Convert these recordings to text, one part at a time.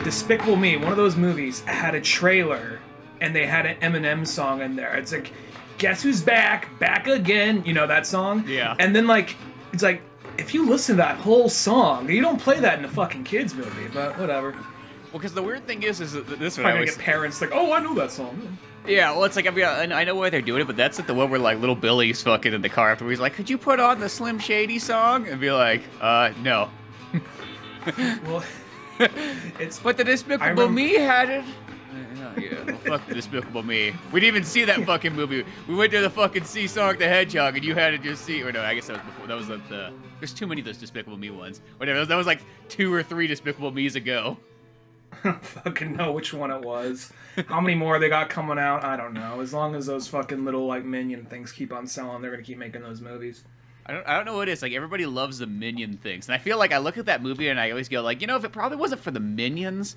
Despicable Me, one of those movies, had a trailer, and they had an Eminem song in there. It's like, guess who's back? Back again. You know that song? Yeah. And then, like, it's like, if you listen to that whole song, you don't play that in a fucking kids movie, but whatever. Well, because the weird thing is that this one Probably gonna get parents like, oh, I know that song. Yeah, well, it's like, I mean, I know why they're doing it, but that's like the one where, like, little Billy's fucking in the car after he's like, could you put on the Slim Shady song? And be like, no. Well, it's... But the Despicable Me had it. Yeah, well, fuck the Despicable Me. We didn't even see that fucking movie. We went to the fucking see Sonic the Hedgehog, and you had to just see... Or no, I guess that was before. That was the... There's too many of those Despicable Me ones. Whatever, that was like 2 or 3 Despicable Me's ago. I don't fucking know which one it was. How many more they got coming out, I don't know. As long as those fucking little, like, Minion things keep on selling, they're gonna keep making those movies. I don't know what it is. Like, everybody loves the Minion things. And I feel like I look at that movie and I always go, like, you know, if it probably wasn't for the Minions,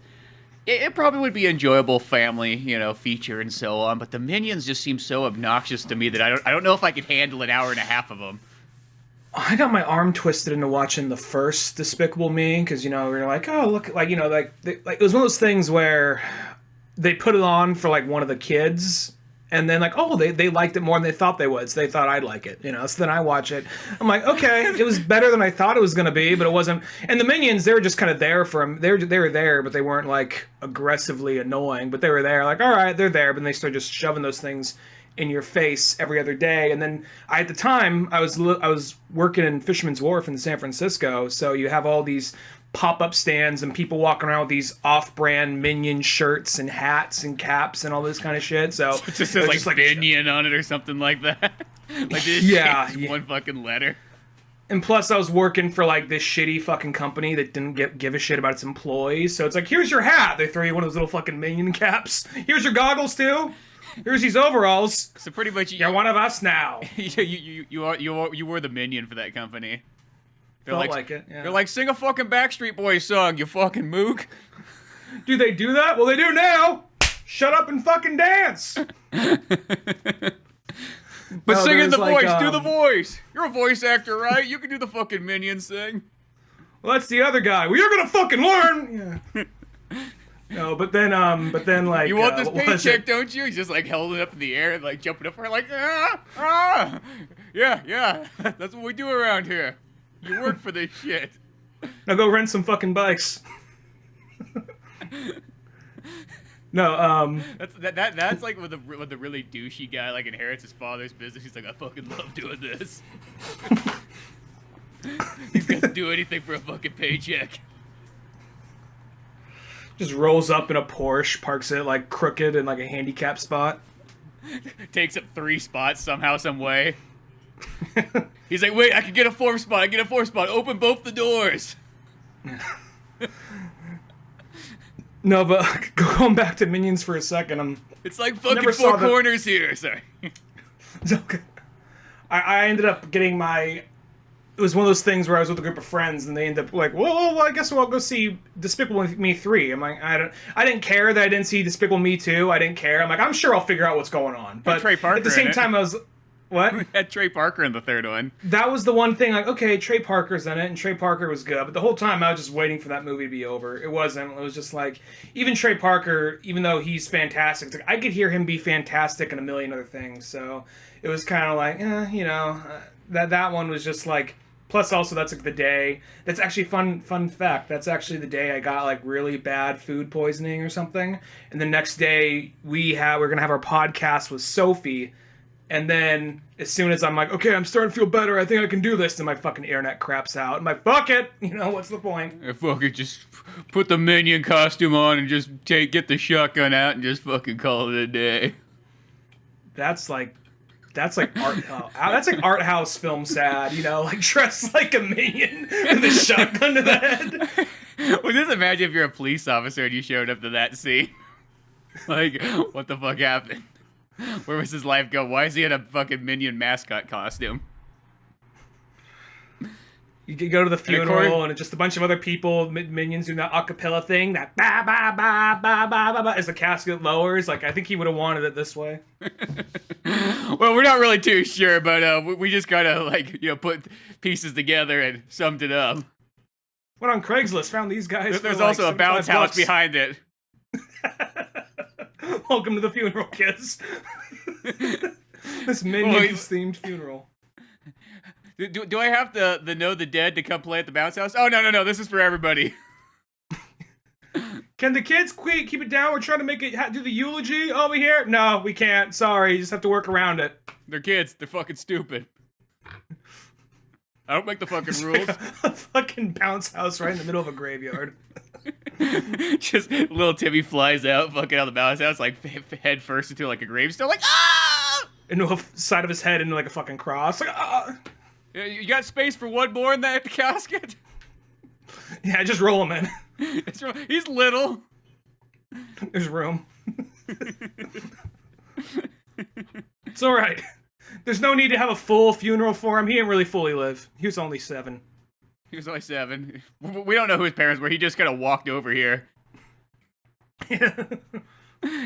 it probably would be an enjoyable family, you know, feature and so on. But the Minions just seem so obnoxious to me that I don't know if I could handle an hour and a half of them. I got my arm twisted into watching the first Despicable Me, because, you know, we were like, oh, look, like, you know, like it was one of those things where they put it on for, like, one of the kids, and then, like, oh, they liked it more than they thought they would, so they thought I'd like it, you know, so then I watch it. I'm like, okay, it was better than I thought it was going to be, but it wasn't. And the Minions, they were just kind of there for them. They were there, but they weren't, like, aggressively annoying, but they were there, like, all right, they're there, but then they started just shoving those things in your face every other day. And then at the time I was working in Fisherman's Wharf in San Francisco, so you have all these pop-up stands and people walking around with these off-brand Minion shirts and hats and caps and all this kind of shit. So it just says like Minion on it or something like that. Like this one fucking letter. And plus I was working for like this shitty fucking company that didn't give a shit about its employees. So it's like, here's your hat. They throw you one of those little fucking Minion caps. Here's your goggles too. Here's these overalls. So pretty much, you're one of us now. you were the Minion for that company. Felt like it. Yeah. They're like, sing a fucking Backstreet Boys song, you fucking mook. Do they do that? Well, they do now. Shut up and fucking dance. But sing in the voice. Do the voice. You're a voice actor, right? You can do the fucking Minions thing. Well, that's the other guy. Well, you're gonna fucking learn. Yeah. No, but then, like... You want this paycheck, don't you? He's just, like, held it up in the air and, like, jumping up for like, yeah, that's what we do around here. You work for this shit. Now go rent some fucking bikes. No, That's like when the really douchey guy, like, inherits his father's business. He's like, I fucking love doing this. He's gonna do anything for a fucking paycheck. Just rolls up in a Porsche, parks it like crooked in like a handicap spot. Takes up 3 spots somehow, some way. He's like, wait, I can get a 4th spot. Open both the doors. No, but going back to Minions for a second, it's like fucking 4 corners here. Sorry. I ended up getting my... It was one of those things where I was with a group of friends, and they ended up like, well, I guess I'll go see Despicable Me 3. I'm like, I didn't care that I didn't see Despicable Me 2. I didn't care. I'm like, I'm sure I'll figure out what's going on. But Trey Parker at the same time, I was... What? We had Trey Parker in the 3rd one. That was the one thing, like, okay, Trey Parker's in it, and Trey Parker was good, but the whole time I was just waiting for that movie to be over. It wasn't. It was just like, even Trey Parker, even though he's fantastic, it's like, I could hear him be fantastic in a million other things, so it was kind of like, you know, that one was just like... Plus, also, that's like the day. That's actually fun fact. That's actually the day I got like really bad food poisoning or something. And the next day we're gonna have our podcast with Sophie. And then as soon as I'm like, okay, I'm starting to feel better. I think I can do this. And my fucking internet craps out. I'm like, fuck it. You know, what's the point? Fuck it. Just put the Minion costume on and just get the shotgun out and just fucking call it a day. That's like art house film sad, you know, like dressed like a Minion with a shotgun to the head. Well, just imagine if you're a police officer and you showed up to that scene. Like, what the fuck happened? Where was his life go? Why is he in a fucking Minion mascot costume? You could go to the funeral and it's just a bunch of other people, Minions doing that acapella thing, that ba ba ba ba ba ba ba as the casket lowers. Like, I think he would have wanted it this way. Well, we're not really too sure, but we just gotta, like, you know, put pieces together and summed it up. Went on Craigslist, found these guys. There's also a bounce house behind it. Welcome to the funeral, kids. This Minions-themed funeral. Do I have the Know the Dead to come play at the bounce house? Oh, no. This is for everybody. Can the kids keep it down? We're trying to make it do the eulogy over here. No, we can't. Sorry, you just have to work around it. They're kids. They're fucking stupid. I don't make the fucking rules. A fucking bounce house right in the middle of a graveyard. Just little Timmy flies out, fucking out of the bounce house, like head first into like a gravestone, like ah! Into the side of his head, into like a fucking cross. Like ah! You got space for one more in that casket? Yeah, just roll him in. He's little. There's room. It's all right. There's no need to have a full funeral for him. He didn't really fully live. He was only 7. He was only 7. We don't know who his parents were. He just kind of walked over here. Yeah.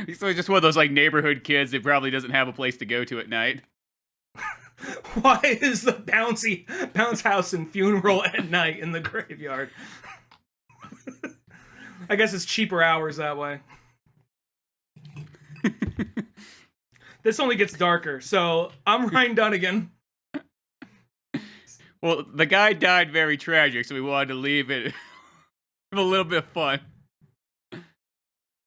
He's just one of those like neighborhood kids that probably doesn't have a place to go to at night. Why is the bounce house and funeral at night in the graveyard? I guess it's cheaper hours that way. This only gets darker, so I'm Ryan Dunigan. Well, the guy died very tragic, so we wanted to leave it a little bit of fun. And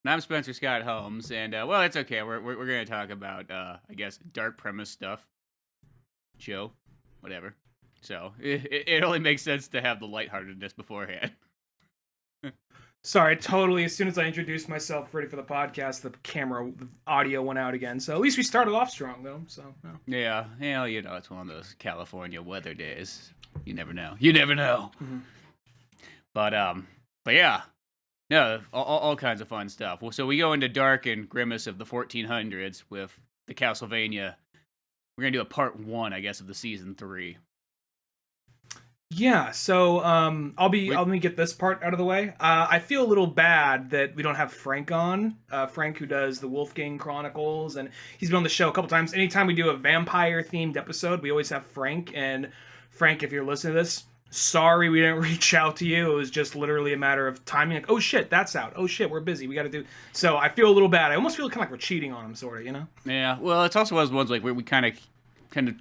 I'm Spencer Scott Holmes, and well, it's okay. We're going to talk about, I guess, dark premise stuff. Show, whatever. So it only makes sense to have the lightheartedness beforehand. Sorry, totally. As soon as I introduced myself, ready for the podcast, the audio went out again. So at least we started off strong, though. So yeah, it's one of those California weather days. You never know. Mm-hmm. But yeah, no, all kinds of fun stuff. Well, so we go into dark and grimace of the 1400s with the Castlevania. We're gonna do a part 1, I guess, of the season 3. Yeah, so let me get this part out of the way. I feel a little bad that we don't have Frank on. Frank, who does the Wolfgang Chronicles, and he's been on the show a couple times. Anytime we do a vampire-themed episode, we always have Frank. And Frank, if you're listening to this, sorry we didn't reach out to you. It was just literally a matter of timing. Like, oh shit, that's out. Oh shit, we're busy. We got to do. So I feel a little bad. I almost feel kind of like we're cheating on him, sort of. You know? Yeah. Well, it's also one of those ones like where we kind of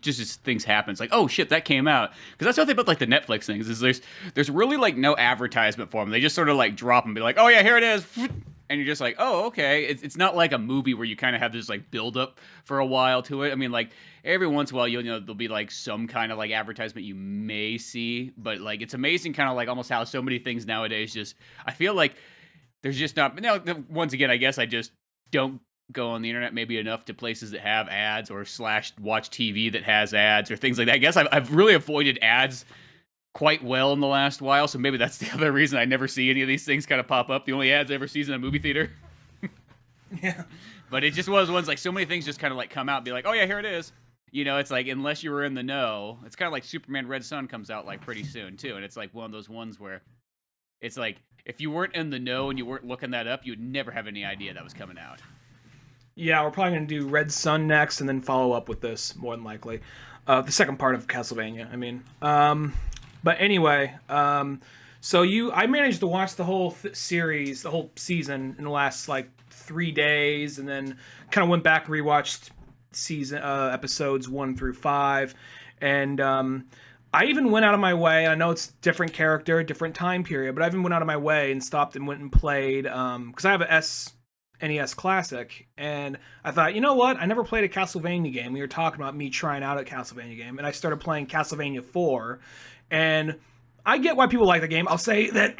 just as things happen. It's like, oh shit, that came out. Because that's the thing about like the Netflix things is there's really like no advertisement for them. They just sort of like drop them, be like, oh yeah, here it is, and you're just like, oh okay. It's not like a movie where you kind of have this like build up for a while to it. I mean, like every once in a while there'll be like some kind of like advertisement you may see, but like it's amazing kind of like almost how so many things nowadays just I feel like there's just not. Once again, I guess I just don't go on the internet maybe enough to places that have ads or / watch TV that has ads or things like that. I guess I've really avoided ads quite well in the last while, so maybe that's the other reason I never see any of these things kind of pop up. The only ads I ever see is in a movie theater. Yeah. But it just was ones like so many things just kind of like come out and be like, oh yeah, here it is. It's like unless you were in the know, it's kind of like Superman Red Sun comes out like pretty soon too, and it's like one of those ones where it's like if you weren't in the know and you weren't looking that up, you would never have any idea that was coming out. Yeah, we're probably going to do Red Sun next and then follow up with this, more than likely. The second part of Castlevania, I mean. But anyway, so I managed to watch the whole series, the whole season in the last, 3 days, and then kind of went back and rewatched episodes 1 through 5. And I even went out of my way, I know it's different character, different time period, but I even went out of my way and stopped and went and played, because I have a NES Classic, and I thought, you know what? I never played a Castlevania game. We were talking about me trying out a Castlevania game, and I started playing Castlevania 4, and I get why people like the game. I'll say that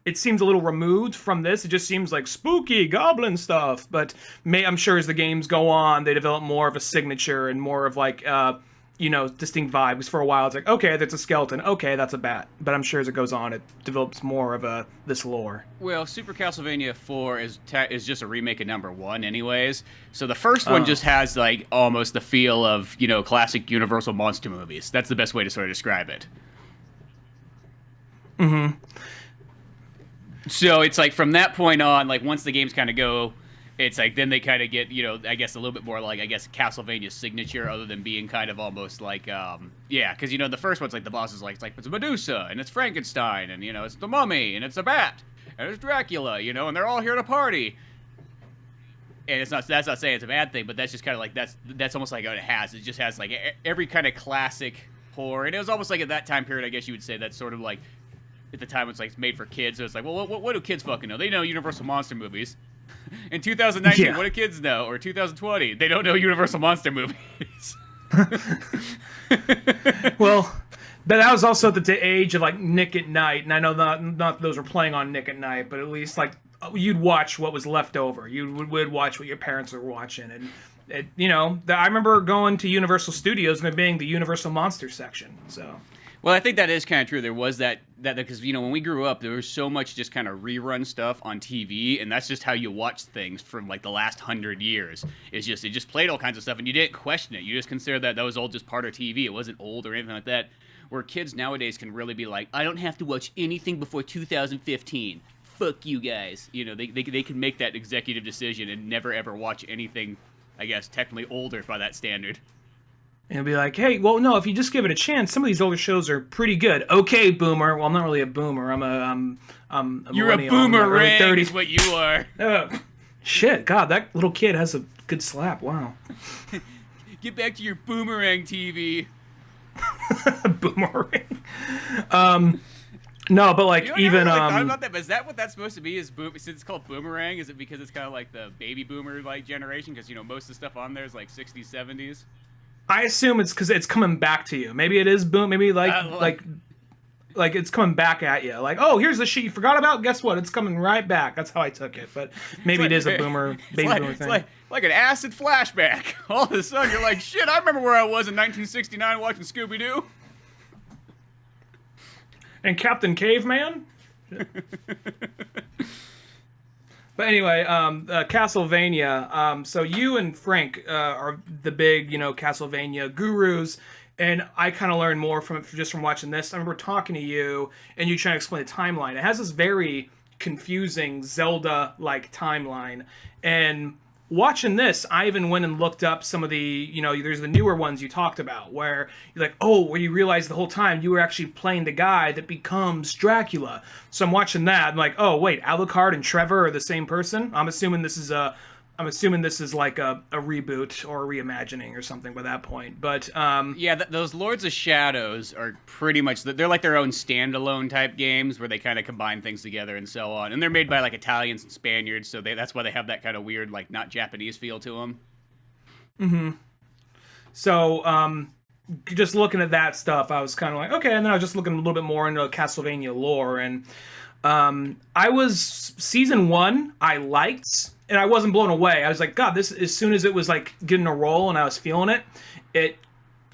it seems a little removed from this. It just seems like spooky goblin stuff, but I'm sure as the games go on, they develop more of a signature and more of distinct vibe. Because for a while, it's like, okay, that's a skeleton. Okay, that's a bat. But I'm sure as it goes on, it develops more of this lore. Well, Super Castlevania 4 is just a remake of number 1 anyways. So the first one just has, almost the feel of, classic Universal monster movies. That's the best way to sort of describe it. Mm-hmm. So it's like, from that point on, once the games kind of go it's like then they kind of get, I guess a little bit more like, I guess, Castlevania's signature, other than being kind of almost like, because, the first one's like the boss is like, it's Medusa, and it's Frankenstein, and, it's the Mummy, and it's a bat, and it's Dracula, and they're all here to party. And that's not saying it's a bad thing, but that's just kind of like, that's almost like what it has. It just has like every kind of classic horror. And it was almost like at that time period, I guess you would say that's sort of like, at the time it's like made for kids. So it's like, well, what do kids fucking know? They know Universal Monster movies. In 2019, what do kids know? Or 2020, they don't know Universal Monster movies. Well, but that was also at the age of like Nick at Night. And I know not those were playing on Nick at Night, but at least like you'd watch what was left over. You would watch what your parents were watching. And, I remember going to Universal Studios and there being the Universal Monster section. So... Well, I think that is kind of true. There was that because, when we grew up, there was so much just kind of rerun stuff on TV, and that's just how you watch things from, like, the last 100 years. It just played all kinds of stuff, and you didn't question it. You just considered that was all just part of TV. It wasn't old or anything like that. Where kids nowadays can really be like, I don't have to watch anything before 2015. Fuck you guys. They can make that executive decision and never, ever watch anything, I guess, technically older by that standard. And be like, hey, well, no, if you just give it a chance, some of these older shows are pretty good. Okay, boomer. Well, I'm not really a boomer. I'm a You're a boomerang, 30s. is what you are. Shit, God, that little kid has a good slap. Wow. Get back to your boomerang TV. Boomerang. No, but like even really thought about that, but is that what that's supposed to be? Since it's called boomerang, is it because it's kind of like the baby boomer like generation? Because most of the stuff on there is like 60s, 70s. I assume it's because it's coming back to you. Maybe it is boom. Maybe like it's coming back at you. Like, oh, here's the shit you forgot about. Guess what? It's coming right back. That's how I took it. But maybe it is a boomer, baby boomer thing. It's like an acid flashback. All of a sudden, you're like, shit. I remember where I was in 1969 watching Scooby Doo. And Captain Caveman. But anyway, Castlevania. So you and Frank are the big, Castlevania gurus, and I kind of learned more from it just from watching this. I remember talking to you, and you trying to explain the timeline. It has this very confusing Zelda-like timeline, and watching this, I even went and looked up some of the, there's the newer ones you talked about, where you're like, where you realize the whole time you were actually playing the guy that becomes Dracula. So I'm watching that, I'm like, oh, wait, Alucard and Trevor are the same person? I'm assuming this is like a reboot or a reimagining or something by that point. But those Lords of Shadows are pretty much they're like their own standalone type games where they kind of combine things together and so on. And they're made by like Italians and Spaniards, so that's why they have that kind of weird like not Japanese feel to them. Mm-hmm. So just looking at that stuff, I was kind of like, okay. And then I was just looking a little bit more into Castlevania lore, and season 1 I liked. And I wasn't blown away. I was like, God, this, as soon as it was like getting a roll and I was feeling it, it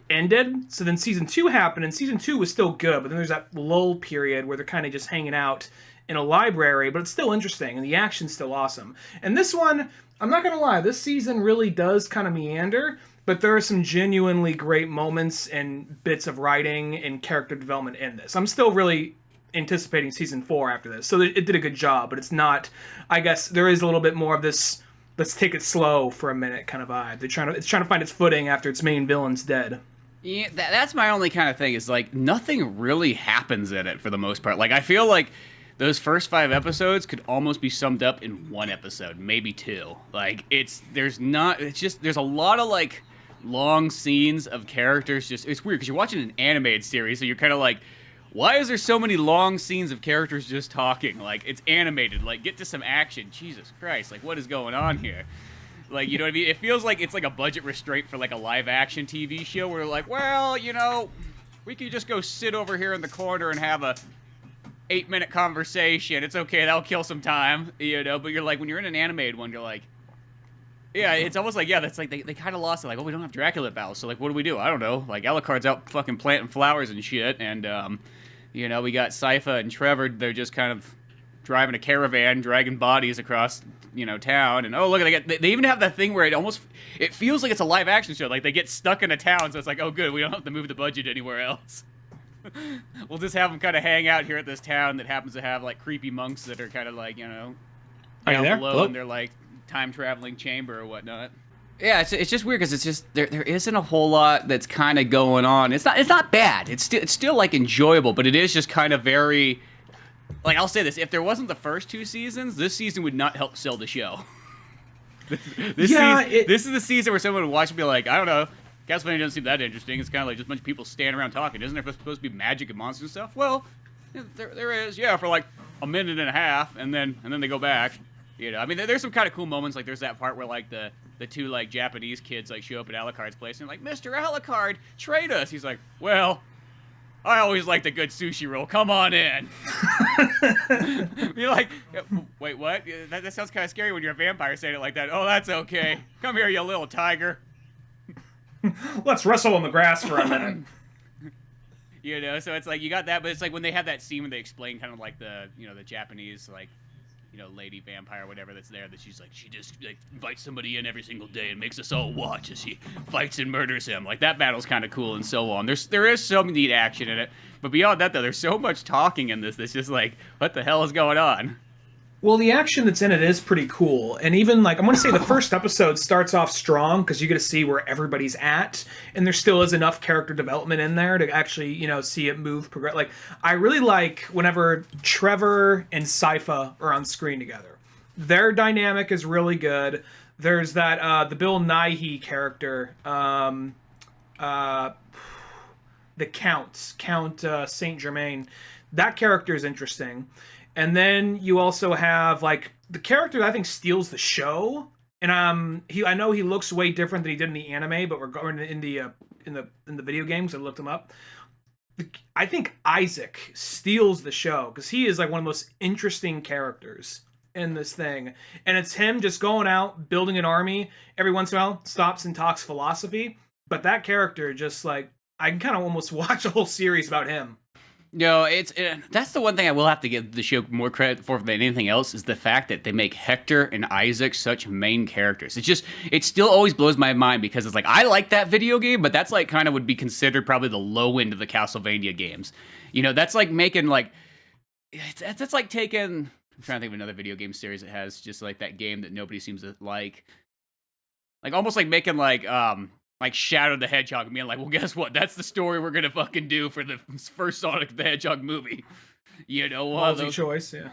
ended. So then season 2 happened, and season 2 was still good. But then there's that lull period where they're kind of just hanging out in a library, but it's still interesting and the action's still awesome. And this one, I'm not going to lie, this season really does kind of meander, but there are some genuinely great moments and bits of writing and character development in this. I'm still really anticipating season 4 after this, so it did a good job, but it's not, I guess there is a little bit more of this let's take it slow for a minute kind of vibe. It's trying to find its footing after its main villain's dead. Yeah, that's my only kind of thing, is like nothing really happens in it for the most part. Like I feel like those first 5 episodes could almost be summed up in 1 episode, maybe 2. Like there's a lot of like long scenes of characters. It's weird because you're watching an animated series, so you're kind of like, why is there so many long scenes of characters just talking? Like, it's animated. Like, get to some action. Jesus Christ. Like, what is going on here? Like, you know what I mean? It feels like it's like a budget restraint for like a live-action TV show where like, well, we could just go sit over here in the corner and have a 8-minute conversation. It's okay. That'll kill some time, But you're like, when you're in an animated one, you're like, yeah, it's almost like, that's like, they kind of lost it. Like, we don't have Dracula battles, so like, what do? I don't know. Like, Alucard's out fucking planting flowers and shit, and, we got Sypha and Trevor. They're just kind of driving a caravan, dragging bodies across, town. And oh, look, they even have that thing where it feels like it's a live action show. Like they get stuck in a town, so it's like, oh, good, we don't have to move the budget anywhere else. We'll just have them kind of hang out here at this town that happens to have like creepy monks that are kind of like, down below, and they're like time traveling chamber or whatnot. Yeah, it's just weird because it's just there isn't a whole lot that's kind of going on. It's not bad. It's still like enjoyable, but it is just kind of very, like, I'll say this: if there wasn't the first 2 seasons, this season would not help sell the show. This is the season where someone would watch and be like, I don't know, Castlevania doesn't seem that interesting. It's kind of like just a bunch of people standing around talking. Isn't there supposed to be magic and monsters and stuff? Well, there is, yeah, for like a minute and a half, and then they go back. You know, I mean, there's some kind of cool moments. Like there's that part where like the 2 like Japanese kids like show up at Alucard's place and like, Mr. Alucard, trade us. He's like, well, I always liked a good sushi roll. Come on in. You're like, wait, what? That sounds kind of scary when you're a vampire saying it like that. Oh, that's okay. Come here, you little tiger. Let's wrestle on the grass for a minute. You know, so it's like you got that, but it's like when they have that scene where they explain kind of like the, you know, the Japanese like, you know, lady vampire or whatever that's there, that she's like, she just like invites somebody in every single day and makes us all watch as he fights and murders him. Like that battle's kind of cool and so on. There is some neat action in it, but beyond that though, there's so much talking in this that's just like, what the hell is going on? Well, the action that's in it is pretty cool. And even, like, I'm going to say the first episode starts off strong because you get to see where everybody's at. And there still is enough character development in there to actually, you know, see it move, progress. Like, I really like whenever Trevor and Sypha are on screen together. Their dynamic is really good. There's that, the Bill Nighy character, the Count Saint Germain. That character is interesting. And then you also have like the character that I think steals the show, and I know he looks way different than he did in the anime, but we're going in the video games. I looked him up. I think Isaac steals the show because he is like one of the most interesting characters in this thing, and it's him just going out building an army. Every once in a while, stops and talks philosophy, but that character just like I can kind of almost watch a whole series about him. No, that's the one thing I will have to give the show more credit for than anything else is the fact that they make Hector and Isaac such main characters. It still always blows my mind because it's like, I like that video game, but that's like kind of would be considered probably the low end of the Castlevania games. You know, that's like making like, that's like taking, I'm trying to think of another video game series that has just like that game that nobody seems to like almost like making like Shadow the Hedgehog and being like, well, guess what? That's the story we're gonna fucking do for the first Sonic the Hedgehog movie. You know, Multi-choice, yeah.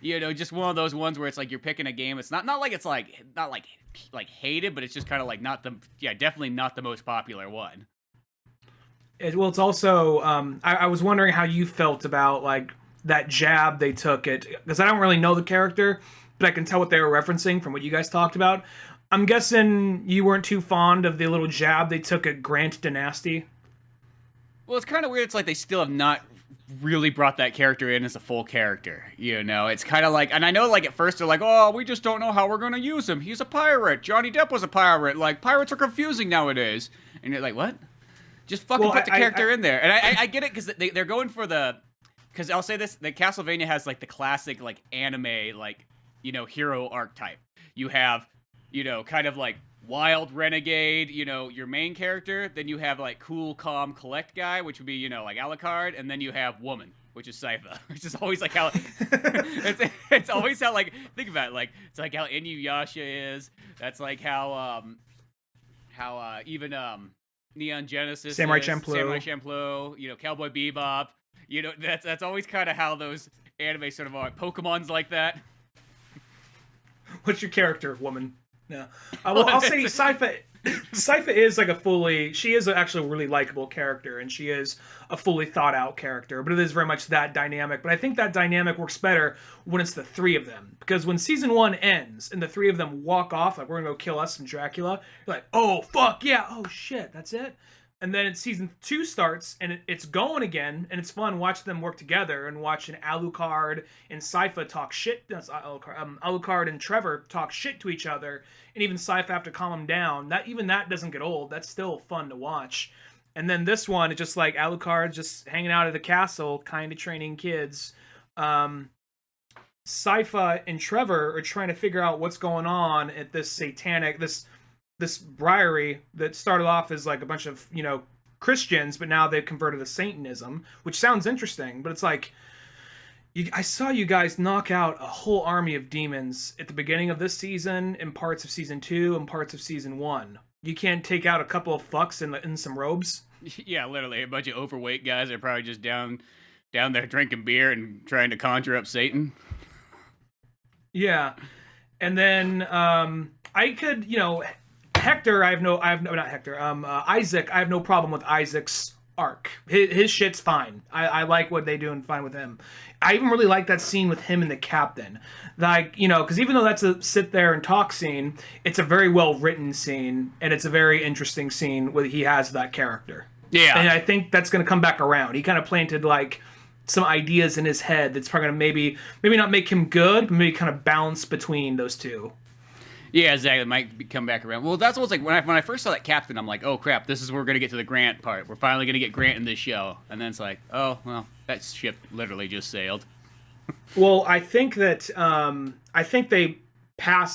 You know, just one of those ones where it's like you're picking a game. It's not like it's like not like hated, but it's just kind of like definitely not the most popular one. It's also I was wondering how you felt about like that jab they took it because I don't really know the character, but I can tell what they were referencing from what you guys talked about. I'm guessing you weren't too fond of the little jab they took at Grant Dynasty. Well, it's kind of weird. It's like they still have not really brought that character in as a full character. You know, it's kind of like, and I know like at first they're like, oh, we just don't know how we're going to use him. He's a pirate. Johnny Depp was a pirate. Like, pirates are confusing nowadays. And you're like, what? Just fucking put the character in there. And I get it because they're going for because I'll say this, the Castlevania has like the classic like anime, like, you know, hero archetype. You have, you know, kind of like wild renegade, you know, your main character. Then you have like cool, calm, collect guy, which would be, you know, like Alucard. And then you have woman, which is Sypha, which is always like how it's always how like think about it, like it's like how Inuyasha is. That's like how even Neon Genesis, Samurai is, Champloo. Samurai Champloo, you know, Cowboy Bebop. You know, that's always kind of how those anime sort of are. Pokemon's like that. What's your character, woman? No. Well, I'll say Sypha is like she is actually a really likable character, and she is a fully thought out character, but it is very much that dynamic. But I think that dynamic works better when it's the 3 of them, because when season 1 ends and the 3 of them walk off, like, we're gonna go kill us some Dracula, you're like, oh, fuck, yeah, oh, shit, that's it? And then season 2 starts, and it's going again, and it's fun watching them work together and watching Alucard and Sypha talk shit. Alucard and Trevor talk shit to each other, and even Sypha have to calm them down. That doesn't get old. That's still fun to watch. And then this one, it's just like Alucard just hanging out at the castle, kind of training kids. Sypha and Trevor are trying to figure out what's going on at this this briary that started off as like a bunch of, you know, Christians, but now they've converted to Satanism, which sounds interesting, but it's like, I saw you guys knock out a whole army of demons at the beginning of this season, in parts of season 2, and parts of season 1. You can't take out a couple of fucks in some robes? Yeah, literally a bunch of overweight guys that are probably just down there drinking beer and trying to conjure up Satan. Yeah. And then I could, Hector, not Hector, Isaac, I have no problem with Isaac's arc. His shit's fine. I like what they do and fine with him. I even really like that scene with him and the captain. Like, because even though that's a sit there and talk scene, it's a very well written scene, and it's a very interesting scene where he has that character. Yeah. And I think that's going to come back around. He kind of planted, like, some ideas in his head that's probably going to maybe not make him good, but maybe kind of balance between those two. Yeah, exactly. It might come back around. Well, that's what it's like when I first saw that captain. I'm like, oh crap, this is where we're gonna get to the Grant part. We're finally gonna get Grant in this show, and then it's like, oh well, that ship literally just sailed. Well, I think that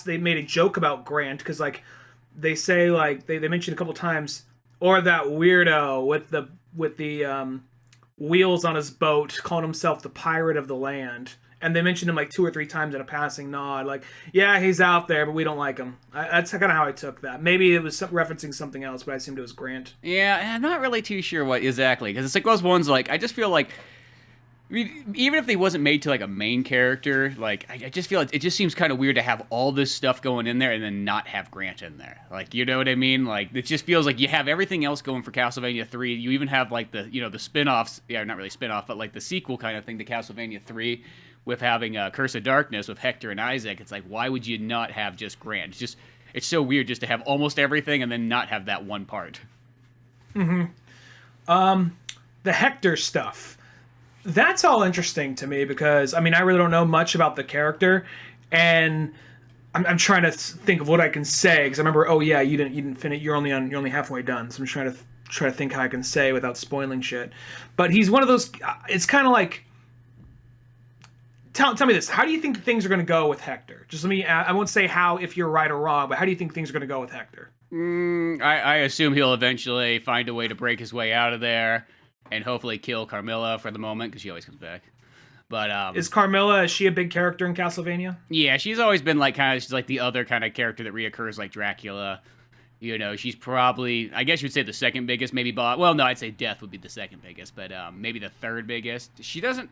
they made a joke about Grant because like they say like they mentioned a couple times, or that weirdo with the wheels on his boat calling himself the pirate of the land. And they mentioned him like 2 or 3 times in a passing nod. Like, yeah, he's out there, but we don't like him. That's kind of how I took that. Maybe it was referencing something else, but I assumed it was Grant. Yeah, and I'm not really too sure what exactly, because it's like those ones like I just feel like, I mean, even if they wasn't made to like a main character, like I just feel like it just seems kind of weird to have all this stuff going in there and then not have Grant in there. Like, you know what I mean? Like, it just feels like you have everything else going for Castlevania 3. You even have like the spin-offs, yeah, not really spin-off, but like the sequel kind of thing to Castlevania 3. With having Curse of Darkness with Hector and Isaac, it's like, why would you not have just Grant? It's so weird just to have almost everything and then not have that one part. The Hector stuff, that's all interesting to me because I mean I really don't know much about the character, and I'm trying to think of what I can say because I remember, oh yeah, you didn't finish, you're only halfway done, so I'm trying to think how I can say without spoiling shit. But he's one of those. It's kind of like. Tell me this. How do you think things are going to go with Hector? Just let me. I won't say how if you're right or wrong, but how do you think things are going to go with Hector? I assume he'll eventually find a way to break his way out of there, and hopefully kill Carmilla for the moment because she always comes back. But is Carmilla? Is she a big character in Castlevania? Yeah, she's always been like she's like the other kind of character that reoccurs like Dracula. She's probably, I guess you'd say the second biggest, maybe boss. Well, no, I'd say Death would be the second biggest, but maybe the third biggest. She doesn't.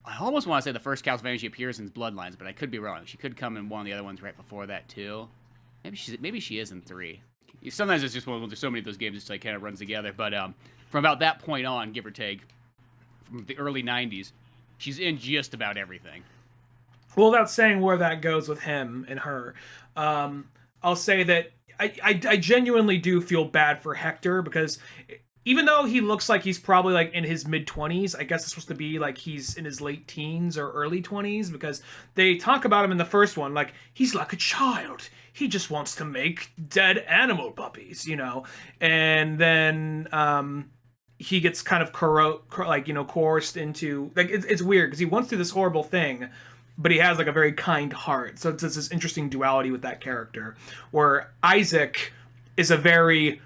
I almost want to say the first Castlevania she appears in Bloodlines, but I could be wrong. She could come in one of the other ones right before that too. Maybe she is in 3. Sometimes it's just one. There's so many of those games, it's like kind of runs together. But from about that point on, give or take, from the early '90s, she's in just about everything. Well, without saying where that goes with him and her, I'll say that I genuinely do feel bad for Hector because. Even though he looks like he's probably like in his mid-20s, I guess it's supposed to be like he's in his late teens or early 20s because they talk about him in the first one like he's like a child. He just wants to make dead animal puppies, And then he gets kind of coerced into like it's weird because he wants to do this horrible thing, but he has like a very kind heart. So it's this interesting duality with that character where Isaac is a very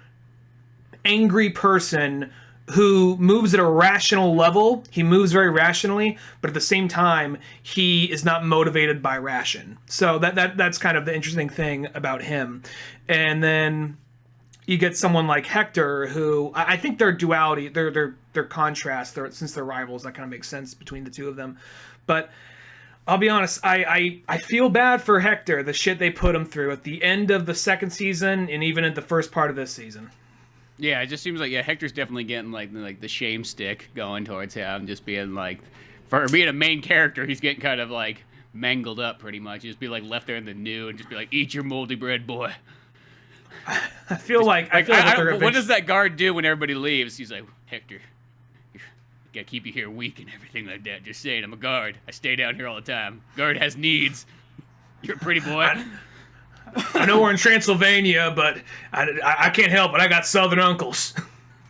angry person who moves at a rational level. He moves very rationally, but at the same time, he is not motivated by ration. So that's kind of the interesting thing about him. And then you get someone like Hector, who I think their duality, their contrast, since they're rivals, that kind of makes sense between the two of them. But I'll be honest, I feel bad for Hector, the shit they put him through at the end of the second season and even at the first part of this season. Yeah, it just seems like Hector's definitely getting like the shame stick going towards him, just being like, for being a main character, he's getting kind of like mangled up pretty much. Just be like left there in the nude and just be like, eat your moldy bread, boy. I feel like what does that guard do when everybody leaves? He's like, Hector, I gotta keep you here weak and everything like that. Just saying, I'm a guard. I stay down here all the time. Guard has needs. You're a pretty boy. I know we're in Transylvania, but I can't help it. I got southern uncles.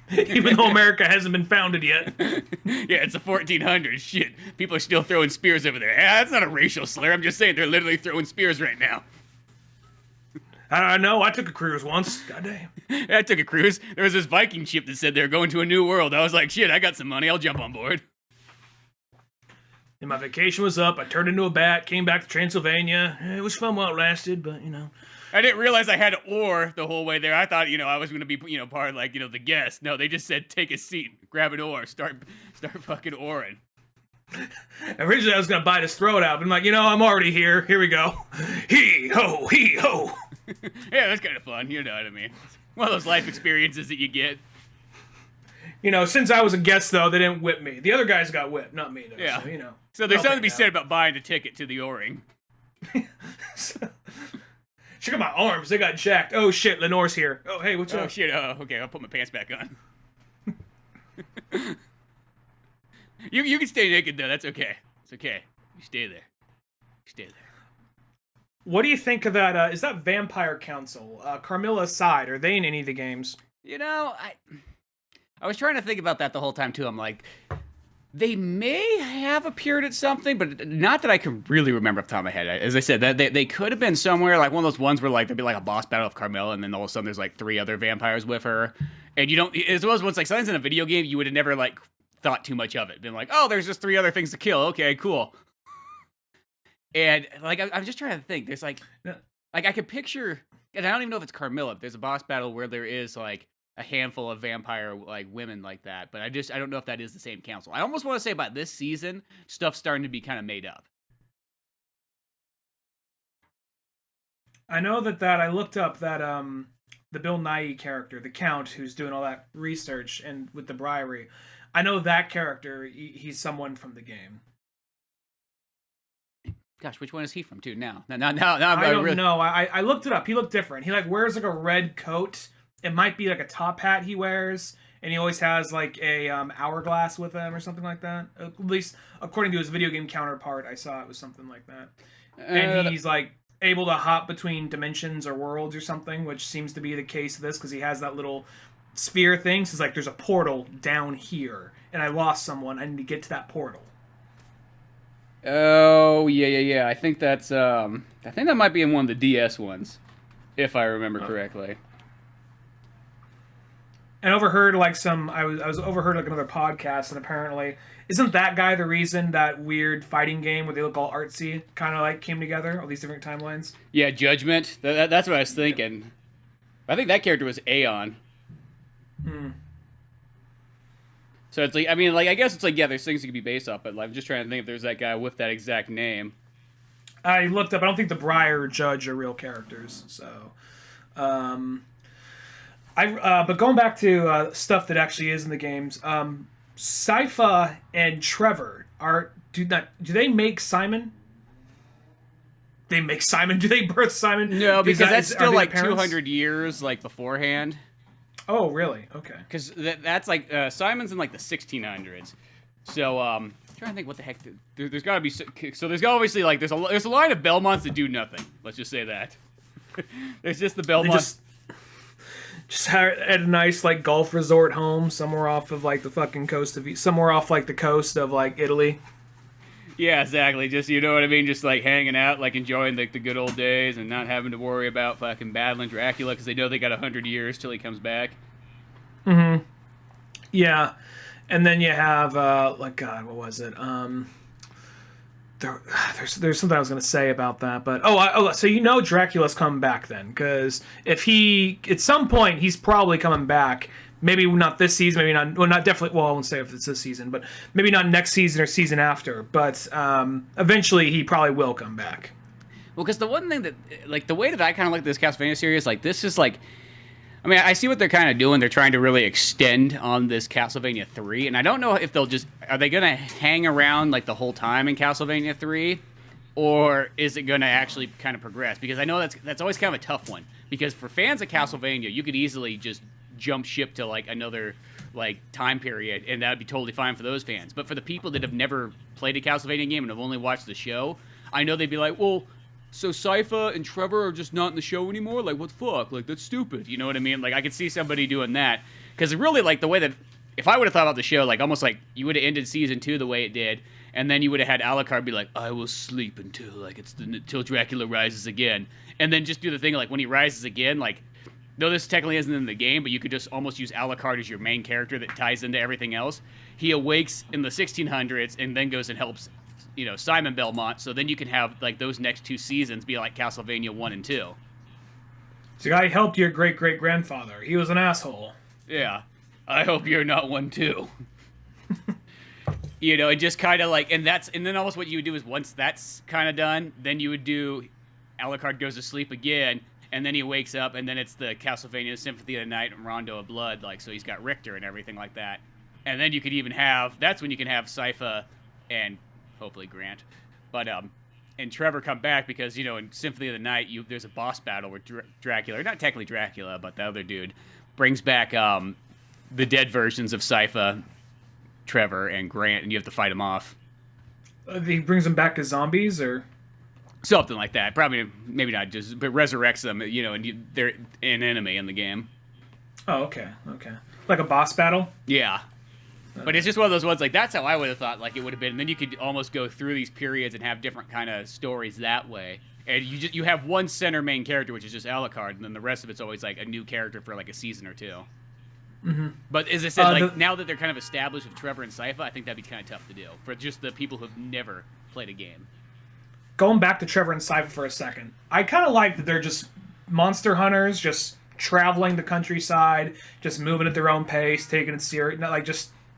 Even though America hasn't been founded yet. Yeah, it's the 1400s. Shit. People are still throwing spears over there. Yeah, that's not a racial slur. I'm just saying they're literally throwing spears right now. I know. I took a cruise once. Goddamn. Yeah, I took a cruise. There was this Viking ship that said they were going to a new world. I was like, shit, I got some money. I'll jump on board. And my vacation was up. I turned into a bat, came back to Transylvania. It was fun while it lasted, but, you know. I didn't realize I had to oar the whole way there. I thought, I was going to be, part of, like, the guest. No, they just said, take a seat, grab an oar, start fucking oaring. Originally, I was going to bite his throat out, but I'm like, I'm already here. Here we go. Hee-ho, hee-ho. Yeah, that's kind of fun. You know what I mean? One of those life experiences that you get. Since I was a guest, though, they didn't whip me. The other guys got whipped, not me, though. Yeah. So, So there's something to be said about buying a ticket to the oaring. Check out my arms. They got jacked. Oh, shit. Lenore's here. Oh, hey, what's up? Oh, shit. Oh, okay. I'll put my pants back on. You can stay naked, though. That's okay. It's okay. You stay there. What do you think of that? Is that Vampire Council? Carmilla aside, are they in any of the games? I was trying to think about that the whole time, too. I'm like, they may have appeared at something, but not that I can really remember off the top of my head. As I said, they could have been somewhere, like one of those ones where like there'd be like a boss battle of Carmilla, and then all of a sudden there's like 3 other vampires with her. And as well as once like something's in a video game, you would have never like thought too much of it. Been like, oh, there's just 3 other things to kill. Okay, cool. And like I'm just trying to think. There's like I could picture, and I don't even know if it's Carmilla. But there's a boss battle where there is like a handful of vampire like women like that, but I don't know if that is the same council. I almost want to say about this season, stuff's starting to be kind of made up. I know that I looked up that the Bill Nighy character, the Count, who's doing all that research and with the bribery. I know that character. He's someone from the game. Gosh, which one is he from too? Now I don't know. I looked it up. He looked different. He like wears like a red coat. It might be like a top hat he wears, and he always has like a hourglass with him or something like that. At least according to his video game counterpart, I saw it was something like that. And he's like able to hop between dimensions or worlds or something, which seems to be the case of this because he has that little sphere thing. So it's like there's a portal down here, and I lost someone. I need to get to that portal. Oh yeah. I think that might be in one of the DS ones, if I remember correctly. And overheard like I was overheard like another podcast, and apparently isn't that guy the reason that weird fighting game where they look all artsy kind of like came together, all these different timelines? Yeah, Judgment. That's what I was thinking. Yep. I think that character was Aeon. So it's like, I mean, like I guess it's like, yeah, there's things that could be based off, but I'm just trying to think if there's that guy with that exact name. I looked up. I don't think the Briar or Judge are real characters. So, but going back to stuff that actually is in the games, Sypha and Trevor do they make Simon? They make Simon. Do they birth Simon? No, because that's still like 200 years like beforehand. Oh, really? Okay. Because that's like Simon's in like the 1600s. So I'm trying to think what the heck. There's got to be so there's obviously like there's a line of Belmonts that do nothing. Let's just say that. There's just the Belmonts. Just had a nice like golf resort home somewhere off of like the fucking coast of somewhere off like the coast of like Italy. Yeah, exactly. Just, you know what I mean? Just like hanging out, like enjoying the good old days and not having to worry about fucking battling Dracula because they know they got 100 years till he comes back. Mm-hmm. Yeah. And then you have, like, God, what was it? There's something I was going to say about that, but so you know Dracula's coming back then, because if he at some point he's probably coming back. Maybe not this season, maybe not. Well, not definitely. Well, I won't say if it's this season, but maybe not next season or season after. But eventually, he probably will come back. Well, because the one thing that, like, the way that I kind of look at this Castlevania series, like, this is like, I mean, I see what they're kind of doing. They're trying to really extend on this Castlevania 3, and I don't know if are they gonna hang around like the whole time in Castlevania 3, or is it gonna actually kind of progress? Because I know that's always kind of a tough one. Because for fans of Castlevania, you could easily just jump ship to like another like time period, and that would be totally fine for those fans. But for the people that have never played a Castlevania game and have only watched the show, I know they'd be like, well, so Sypha and Trevor are just not in the show anymore? Like, what the fuck? Like, that's stupid. You know what I mean? Like, I could see somebody doing that. Because really, like, the way that, if I would have thought about the show, like, almost like you would have ended season 2 the way it did, and then you would have had Alucard be like, I will sleep until Dracula rises again. And then just do the thing, like, when he rises again, like, though this technically isn't in the game, but you could just almost use Alucard as your main character that ties into everything else. He awakes in the 1600s and then goes and helps Simon Belmont, so then you can have like those next 2 seasons be like Castlevania 1 and 2. The guy helped your great-great-grandfather. He was an asshole. Yeah. I hope you're not one too. It just kind of like, and then almost what you would do is once that's kind of done, then you would do Alucard goes to sleep again, and then he wakes up, and then it's the Castlevania Symphony of the Night and Rondo of Blood, like, so he's got Richter and everything like that. And then you could even that's when you can have Sypha and hopefully Grant, but and Trevor come back because in Symphony of the Night there's a boss battle where Dracula, or not technically Dracula, but the other dude brings back the dead versions of Sypha, Trevor, and Grant, and you have to fight them off. He brings them back as zombies, or something like that. Probably, maybe not just, but resurrects them. And they're an enemy in the game. Oh, okay. Like a boss battle. Yeah. But it's just one of those ones, like, that's how I would have thought, like, it would have been. And then you could almost go through these periods and have different kind of stories that way. And you have one center main character, which is just Alucard, and then the rest of it's always, like, a new character for, like, a season or two. Mm-hmm. But as I said, now that they're kind of established with Trevor and Sypha, I think that'd be kind of tough to do for just the people who've never played a game. Going back to Trevor and Sypha for a second, I kind of like that they're just monster hunters, just traveling the countryside, just moving at their own pace, taking it serious,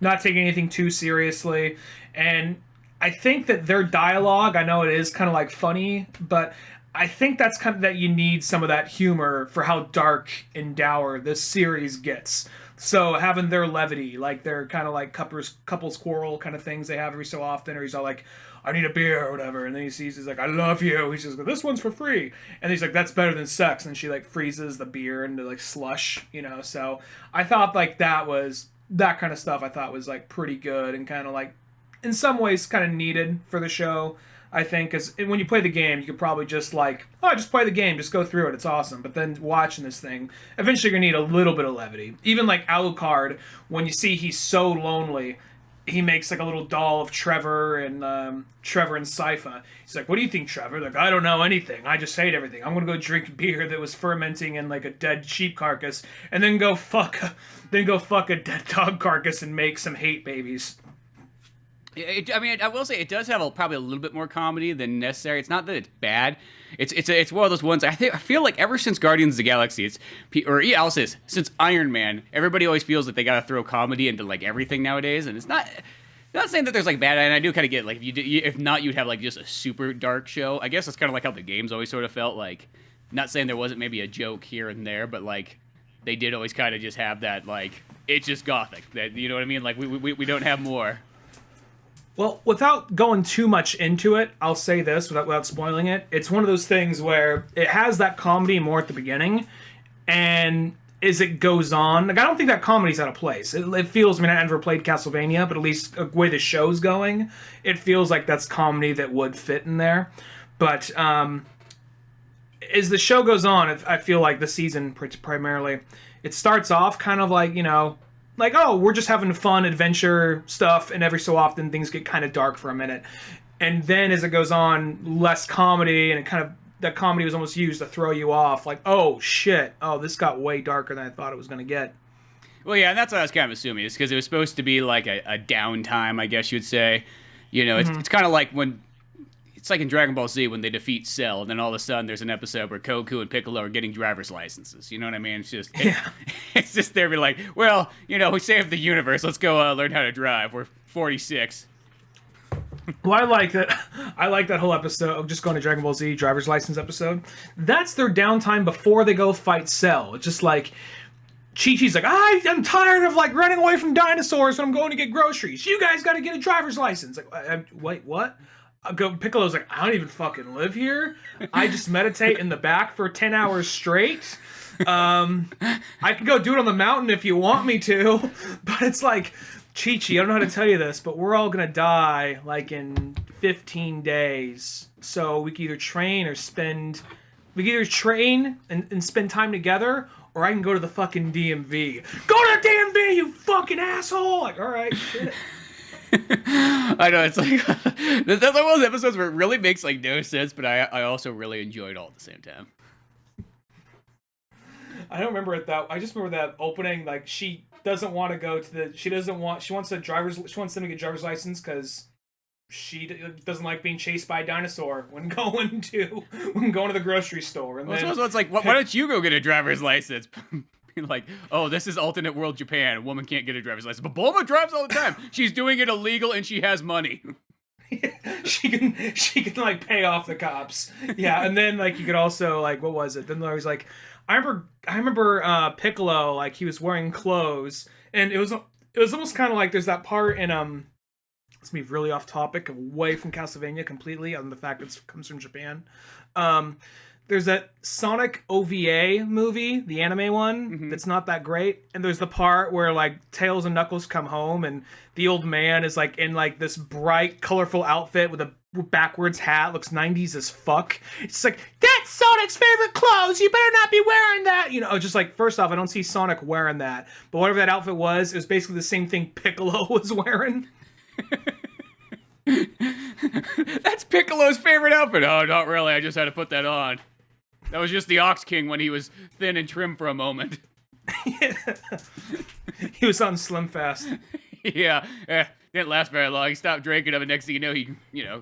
not taking anything too seriously. And I think that their dialogue, I know it is kind of like funny, but I think that's kind of that you need some of that humor for how dark and dour this series gets. So having their levity, like their kind of like couples quarrel kind of things they have every so often, or he's all like, I need a beer or whatever, and then he's like, I love you. He's just like, this one's for free, and he's like, that's better than sex, and she like freezes the beer into like slush, So I thought like that kind of stuff I thought was like pretty good and kind of like in some ways kind of needed for the show. I think because when you play the game, you could probably just just play the game, just go through it. It's awesome. But then watching this thing, eventually you're going to need a little bit of levity. Even like Alucard, when you see he's so lonely, he makes like a little doll of Trevor and Sypha. He's like, what do you think, Trevor? Like, I don't know anything. I just hate everything. I'm going to go drink beer that was fermenting in like a dead sheep carcass and then go fuck a dead dog carcass and make some hate babies. I will say it does have probably a little bit more comedy than necessary. It's not that it's bad. It's one of those ones. I feel like ever since Guardians of the Galaxy, I'll say this, since Iron Man, everybody always feels that they got to throw comedy into like everything nowadays, and it's not saying that there's like bad. And I do kind of get like if not, you'd have like just a super dark show. I guess that's kind of like how the games always sort of felt like. Not saying there wasn't maybe a joke here and there, but like they did always kind of just have that like it's just gothic. That you know what I mean? Like we don't have more. Well, without going too much into it, I'll say this without spoiling it. It's one of those things where it has that comedy more at the beginning, and as it goes on, like I don't think that comedy's out of place. It feels, I mean, I never played Castlevania, but at least the way the show's going, it feels like that's comedy that would fit in there. But as the show goes on, I feel like the season primarily, it starts off kind of like, like, oh, we're just having fun adventure stuff, and every so often things get kind of dark for a minute. And then as it goes on, less comedy, and that comedy was almost used to throw you off, like, oh, shit, oh, this got way darker than I thought it was going to get. Well, yeah, and that's what I was kind of assuming, is because it was supposed to be like a downtime, I guess you'd say. It's kind of like when... It's like in Dragon Ball Z when they defeat Cell, and then all of a sudden there's an episode where Goku and Piccolo are getting driver's licenses. You know what I mean? It's just it's just there to be like, well, we saved the universe. Let's go learn how to drive. We're 46. Well, I like that whole episode of just going to Dragon Ball Z driver's license episode. That's their downtime before they go fight Cell. It's just like Chi-Chi's like, I'm tired of like running away from dinosaurs when I'm going to get groceries. You guys got to get a driver's license. Like, wait, what? Piccolo's like, I don't even fucking live here. I just meditate in the back for 10 hours straight. I can go do it on the mountain if you want me to. But it's like, Chi-Chi, I don't know how to tell you this, but we're all going to die like in 15 days. So we can either train and spend time together, or I can go to the fucking DMV. Go to the DMV, you fucking asshole! Like, all right, shit. I know, it's like that's like one of those episodes where it really makes like no sense, but I also really enjoyed it all at the same time. I don't remember it that. I just remember that opening. Like she doesn't want to go to the. She wants them to get driver's license because she doesn't like being chased by a dinosaur when going to the grocery store. And so it's like, why don't you go get a driver's license? Like, oh, this is alternate world Japan. A woman can't get a driver's license, but Bulma drives all the time. She's doing it illegal and she has money. she can like pay off the cops. Yeah, and then like you could also like, what was it? Then there was like, I remember Piccolo, like he was wearing clothes, and it was almost kind of like there's that part in let's be really off topic, away from Castlevania completely, other than the fact it comes from Japan. There's that Sonic OVA movie, the anime one, that's not that great. And there's the part where like Tails and Knuckles come home and the old man is like in like this bright, colorful outfit with a backwards hat, looks 90s as fuck. It's like, that's Sonic's favorite clothes, you better not be wearing that. You know, just like, first off, I don't see Sonic wearing that. But whatever that outfit was, it was basically the same thing Piccolo was wearing. That's Piccolo's favorite outfit. Oh, not really, I just had to put that on. That was just the Ox King when he was thin and trim for a moment. He was on Slim Fast. Yeah, didn't last very long. He stopped drinking them, and next thing you know, he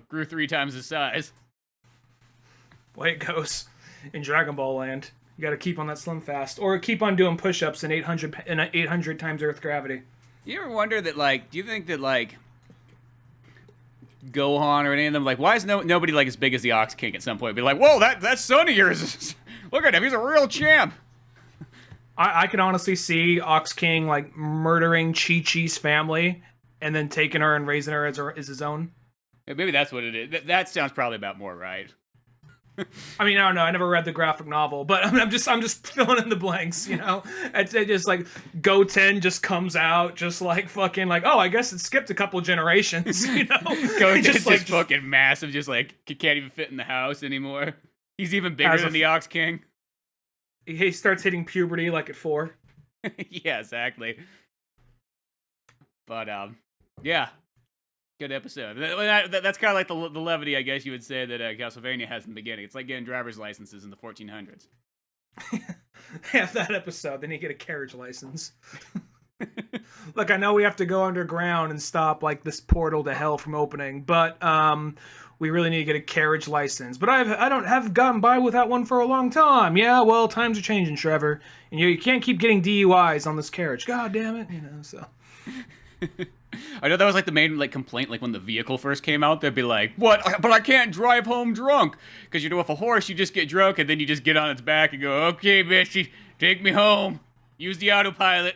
grew 3 times his size. Way it goes in Dragon Ball Land. You got to keep on that Slim Fast, or keep on doing push-ups in 800 times Earth gravity. You ever wonder that, like, do you think that, like, Gohan or any of them, like, why is nobody like as big as the Ox King at some point? Be like, whoa, that son of yours, look at him, he's a real champ. I can honestly see Ox King like murdering Chi-Chi's family and then taking her and raising her as his own. Maybe that's what it is. That sounds probably about more right. I mean, I don't know. I never read the graphic novel, but I'm just filling in the blanks, you know? It just like Goten just comes out just like fucking like, oh, I guess it skipped a couple generations, you know? Goten's just fucking massive, just like can't even fit in the house anymore. He's even bigger than the Ox King. He starts hitting puberty like at 4. Yeah, exactly. But yeah. Good episode. That's kind of like the levity, I guess you would say, that Castlevania has in the beginning. It's like getting driver's licenses in the 1400s. Yeah, that episode, then you get a carriage license. Look, I know we have to go underground and stop like this portal to hell from opening, but we really need to get a carriage license. But I don't have gotten by without one for a long time. Yeah, well, times are changing, Trevor, and you can't keep getting DUIs on this carriage. God damn it, you know. So. I know that was like the main like complaint, like when the vehicle first came out, they'd be like, "What? But I can't drive home drunk." Because you know, with a horse, you just get drunk and then you just get on its back and go, "Okay, bitch, take me home. Use the autopilot."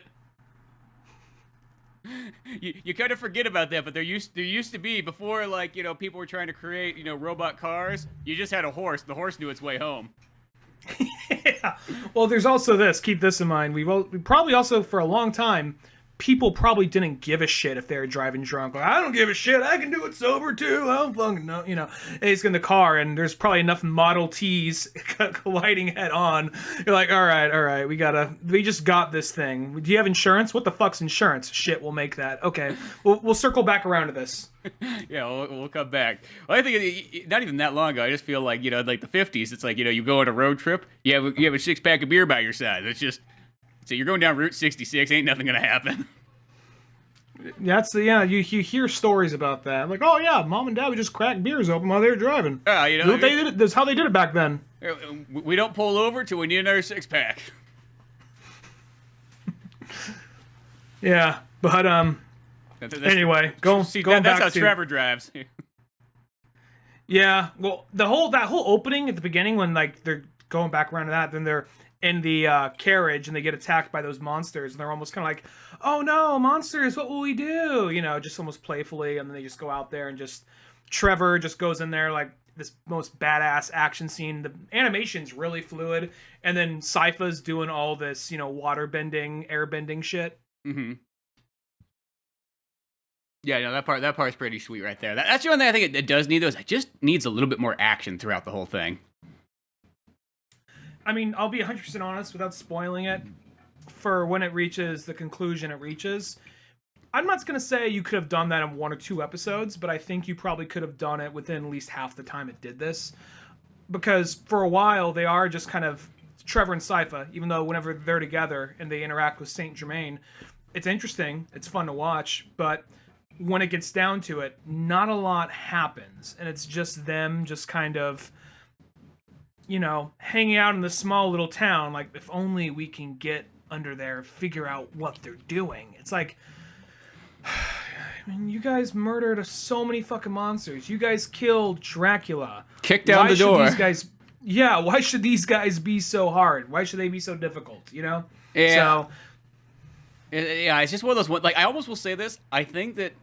You kind of forget about that, but there used to be, before like, you know, people were trying to create, you know, robot cars. You just had a horse. The horse knew its way home. Yeah. Well, there's also this. Keep this in mind. We probably also for a long time, people probably didn't give a shit if they were driving drunk. Like, I don't give a shit. I can do it sober too. I don't fucking know. You know, he's in the car and there's probably enough Model Ts colliding head on. You're like, all right. We just got this thing. Do you have insurance? What the fuck's insurance? Shit, we'll make that. Okay. We'll circle back around to this. Yeah, we'll come back. Well, I think not even that long ago. I just feel like, you know, like the 50s. It's like, you know, you go on a road trip. You have a 6-pack of beer by your side. It's just. So you're going down Route 66, ain't nothing gonna happen. You hear stories about that. Like, oh yeah, mom and dad would just crack beers open while they were driving. Yeah, you know. That's how they did it back then. We don't pull over till we need another 6-pack. Yeah, but anyway, going that's back how to Trevor drives. Yeah, well, that whole opening at the beginning when like they're going back around to that, then they're in the carriage and they get attacked by those monsters and they're almost kind of like, oh no, monsters, what will we do? You know, just almost playfully, and then they just go out there and just Trevor just goes in there like this most badass action scene. The animation's really fluid, and then Sypha's doing all this, you know, water bending, air bending shit. Mm-hmm. Yeah, no, that part's pretty sweet right there. That's the only thing I think it does need, though, is it just needs a little bit more action throughout the whole thing. I mean, I'll be 100% honest without spoiling it. For when it reaches the conclusion it reaches, I'm not going to say you could have done that in 1 or 2 episodes, but I think you probably could have done it within at least half the time it did this. Because for a while, they are just kind of Trevor and Sypha, even though whenever they're together and they interact with Saint Germain, it's interesting, it's fun to watch, but when it gets down to it, not a lot happens, and it's just them just kind of, hanging out in this small little town. Like, if only we can get under there, figure out what they're doing. It's like, I mean, you guys murdered so many fucking monsters. You guys killed Dracula. Kick down the door. Why should these guys be so hard? Why should they be so difficult? Yeah. So, yeah, it's just one of those ones. Like, I almost will say this. I think that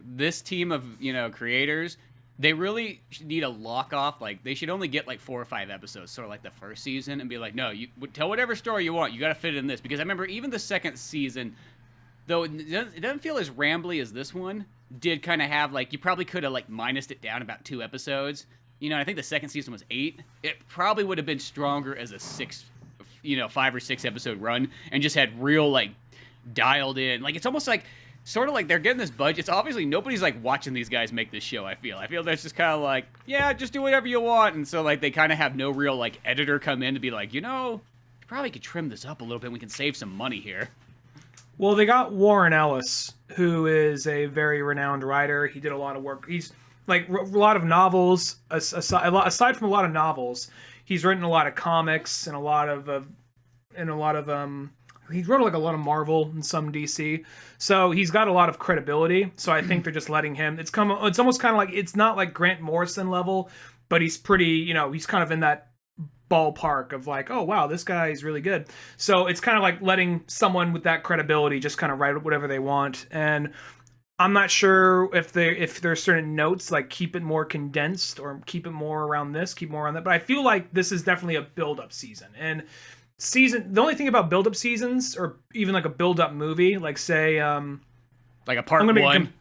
this team of creators, they really need a lock off. Like, they should only get like 4 or 5 episodes, sort of like the first season, and be like, no, you tell whatever story you want. You got to fit it in this, because I remember even the second season, though it doesn't feel as rambly as this one, did kind of have, like, you probably could have like minused it down about 2 episodes. I think the second season was 8. It probably would have been stronger as a 5 or 6 episode run, and just had real, like, dialed in. Like, it's almost like, sort of like they're getting this budget. It's obviously nobody's like watching these guys make this show. I feel that's just kind of like, yeah, just do whatever you want. And so, like, they kind of have no real like editor come in to be like, you probably could trim this up a little bit. We can save some money here. Well, they got Warren Ellis, who is a very renowned writer. He did a lot of work. He's like a lot of novels. Aside from a lot of novels, he's written a lot of comics and a lot of he wrote like a lot of Marvel and some DC. So he's got a lot of credibility. So I think they're just letting him. It's almost kind of like, it's not like Grant Morrison level, but he's pretty. He's kind of in that ballpark of like, oh wow, this guy is really good. So it's kind of like letting someone with that credibility just kind of write whatever they want. And I'm not sure if there's certain notes, like keep it more condensed or keep it more around this, keep more around that. But I feel like this is definitely a build-up season. And the only thing about build-up seasons, or even like a build-up movie, like say like a part 1.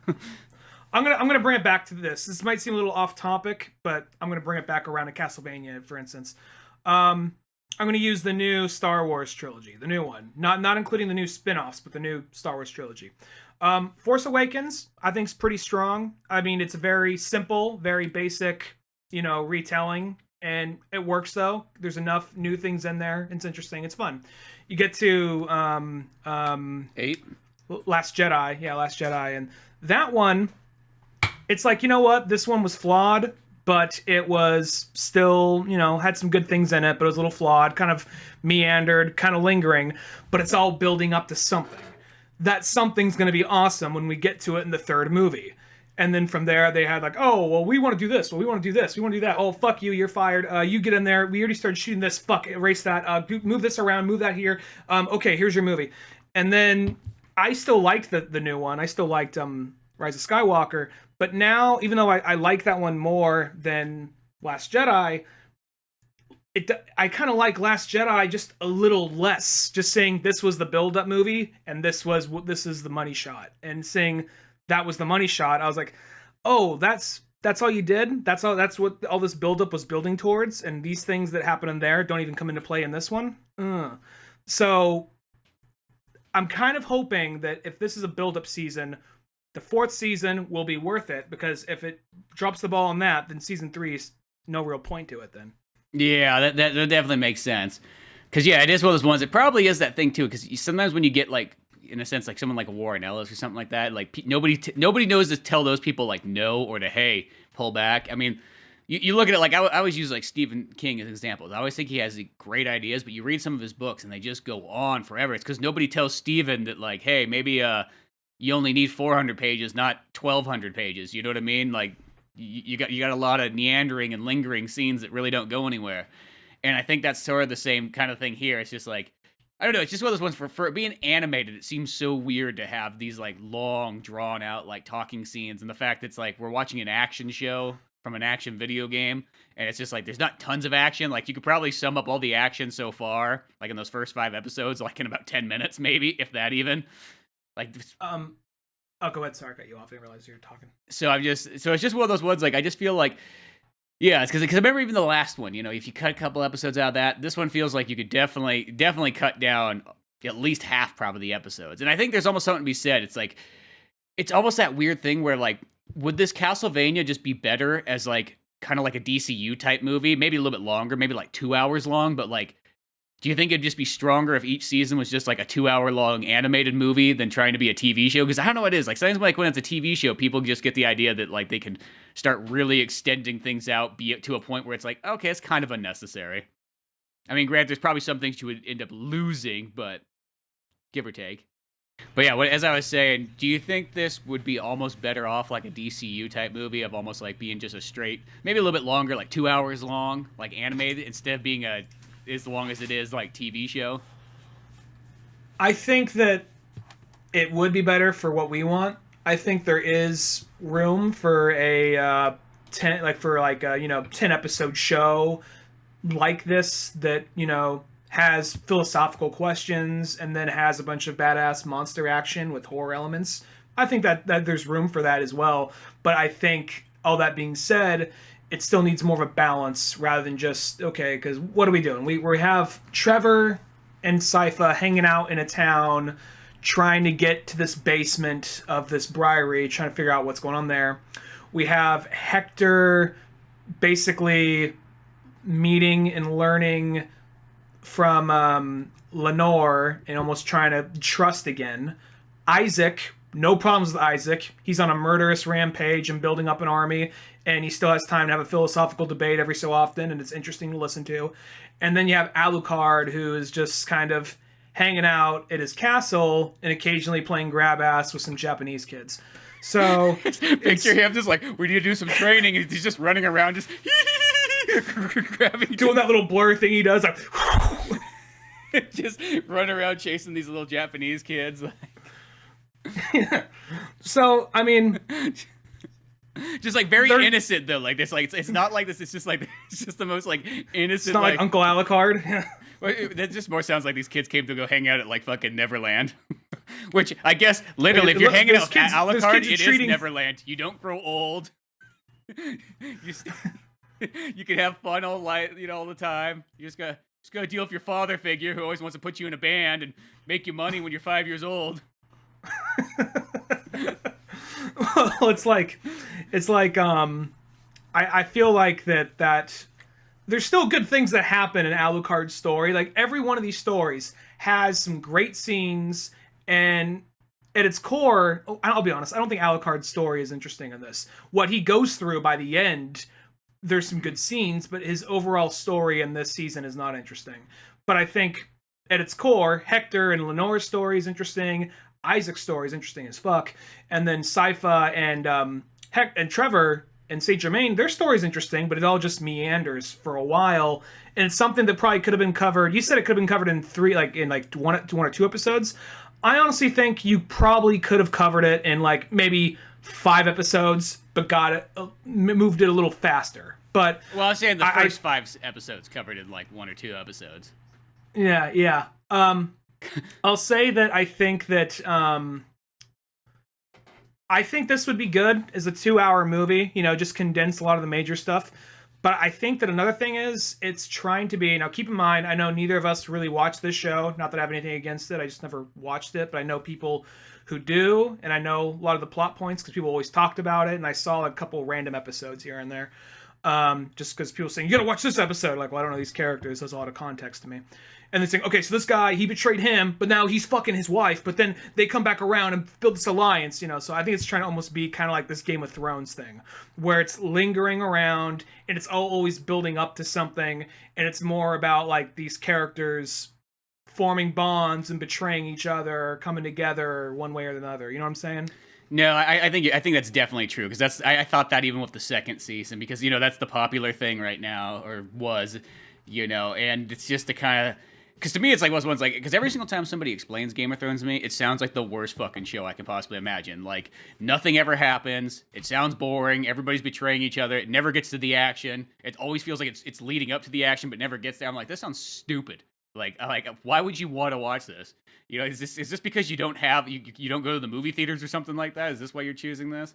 I'm gonna bring it back to this. This might seem a little off topic, but I'm gonna bring it back around to Castlevania, for instance. I'm gonna use the new Star Wars trilogy, the new one, not including the new spin-offs, but the new Star Wars trilogy. Force Awakens, I think, is pretty strong. I mean, it's a very simple, very basic, retelling, and it works though. There's enough new things in there. It's interesting. It's fun. You get to 8, Last Jedi, and that one, it's like, what? This one was flawed, but it was still, had some good things in it, but it was a little flawed, kind of meandered, kind of lingering, but it's all building up to something. That something's going to be awesome when we get to it in the third movie. And then from there, they had like, oh, well, we want to do this. Well, we want to do this. We want to do that. Oh, fuck you. You're fired. You get in there. We already started shooting this. Fuck, erase that. Move this around. Move that here. Okay, here's your movie. And then I still liked the new one. I still liked Rise of Skywalker. But now, even though I like that one more than Last Jedi, I kind of like Last Jedi just a little less. Just saying this was the build-up movie and this is the money shot. And saying that was the money shot, I was like, oh, that's all you did? That's what all this build-up was building towards? And these things that happen in there don't even come into play in this one? So I'm kind of hoping that if this is a build-up season, the 4th season will be worth it, because if it drops the ball on that, then season 3 is no real point to it then. Yeah, that definitely makes sense. Because, yeah, it is one of those ones. It probably is that thing, too, because sometimes when you get, like, in a sense, like someone like a Warren Ellis or something like that, like, nobody knows to tell those people, like, no, or to, hey, pull back. I mean, you look at it, like, I always use, like, Stephen King as examples. I always think he has great ideas, but you read some of his books, and they just go on forever. It's because nobody tells Stephen that, like, hey, maybe you only need 400 pages, not 1,200 pages. You know what I mean? Like, you got a lot of meandering and lingering scenes that really don't go anywhere. And I think that's sort of the same kind of thing here. It's just like, I don't know, it's just one of those ones for it being animated, it seems so weird to have these like long, drawn out like talking scenes, and the fact that it's like we're watching an action show from an action video game, and it's just like there's not tons of action. Like, you could probably sum up all the action so far, like in those first 5 episodes, like in about 10 minutes maybe, if that even. Like, oh, go ahead. Sorry, I cut you off. I didn't realize you were talking. So it's just one of those ones. Like, I just feel like, yeah, it's because I remember even the last one. If you cut a couple episodes out of that, this one feels like you could definitely cut down at least half probably the episodes. And I think there's almost something to be said. It's like, it's almost that weird thing where, like, would this Castlevania just be better as like kind of like a DCU type movie? Maybe a little bit longer, maybe like 2 hours long, but like Do you think it'd just be stronger if each season was just like a 2-hour long animated movie than trying to be a TV show? Because I don't know what it is. Like sometimes like when it's a TV show, people just get the idea that like they can start really extending things out to a point where it's like, okay, it's kind of unnecessary. I mean, granted, there's probably some things you would end up losing, but give or take. But yeah, as I was saying, do you think this would be almost better off like a DCU type movie of almost like being just a straight, maybe a little bit longer, like 2 hours long, like animated, instead of being as long as it is like TV show? I think that it would be better for what we want. I think there is room for a 10 episode show like this that, you know, has philosophical questions and then has a bunch of badass monster action with horror elements. I think that there's room for that as well. But I think, all that being said, it still needs more of a balance rather than just, okay, because what are we doing? We have Trevor and Sypha hanging out in a town trying to get to this basement of this briary, trying to figure out what's going on there. We have Hector basically meeting and learning from Lenore and almost trying to trust again. Isaac, no problems with Isaac. He's on a murderous rampage and building up an army, and he still has time to have a philosophical debate every so often, and it's interesting to listen to. And then you have Alucard, who is just kind of hanging out at his castle and occasionally playing grab ass with some Japanese kids. So picture him just like, we need to do some training, and he's just running around just doing that little blur thing he does, like just run around chasing these little Japanese kids. Yeah. So I mean, just like very innocent though. Like this, like it's not like this. It's just like it's just the most like innocent. It's not like Uncle Alucard. That just more sounds like these kids came to go hang out at like fucking Neverland. Which I guess literally, if you're hanging out at Alucard, it is Neverland. You don't grow old. You can have fun all all the time. You just gotta deal with your father figure who always wants to put you in a band and make you money when you're 5 years old. Well, it's like I feel like that there's still good things that happen in Alucard's story. Like every one of these stories has some great scenes, and at its core, I'll be honest, I don't think Alucard's story is interesting in this. What he goes through by the end, there's some good scenes, but his overall story in this season is not interesting. But I think at its core, Hector and Lenore's story is interesting. Isaac's story is interesting as fuck. And then Sypha and Trevor and Saint Germain, their story is interesting, but it all just meanders for a while. And it's something that probably could have been covered. You said it could have been covered in one or two episodes. I honestly think you probably could have covered it in like maybe 5 episodes, but moved it a little faster. But well, I was saying the first 5 episodes covered in like 1 or 2 episodes. Yeah. I'll say that I think this would be good as a 2-hour movie, just condense a lot of the major stuff. But I think that another thing is it's trying to be, now keep in mind, I know neither of us really watched this show, not that I have anything against it, I just never watched it, but I know people who do, and I know a lot of the plot points because people always talked about it, and I saw a couple random episodes here and there. Just because people saying, you gotta watch this episode, like, well, I don't know these characters, there's a lot of context to me. And they're saying, okay, so this guy, he betrayed him, but now he's fucking his wife, but then they come back around and build this alliance, so I think it's trying to almost be kind of like this Game of Thrones thing, where it's lingering around, and it's always building up to something, and it's more about, like, these characters forming bonds and betraying each other, coming together one way or another, you know what I'm saying? No, I think that's definitely true, because I thought that even with the second season, because that's the popular thing right now, or was, and it's just to kind of, because to me it's like because every single time somebody explains Game of Thrones to me, it sounds like the worst fucking show I can possibly imagine. Like nothing ever happens. It sounds boring. Everybody's betraying each other. It never gets to the action. It always feels like it's leading up to the action, but never gets there. I'm like, this sounds stupid. Like why would you want to watch this? Is this because you don't go to the movie theaters or something like that? Is this why you're choosing this?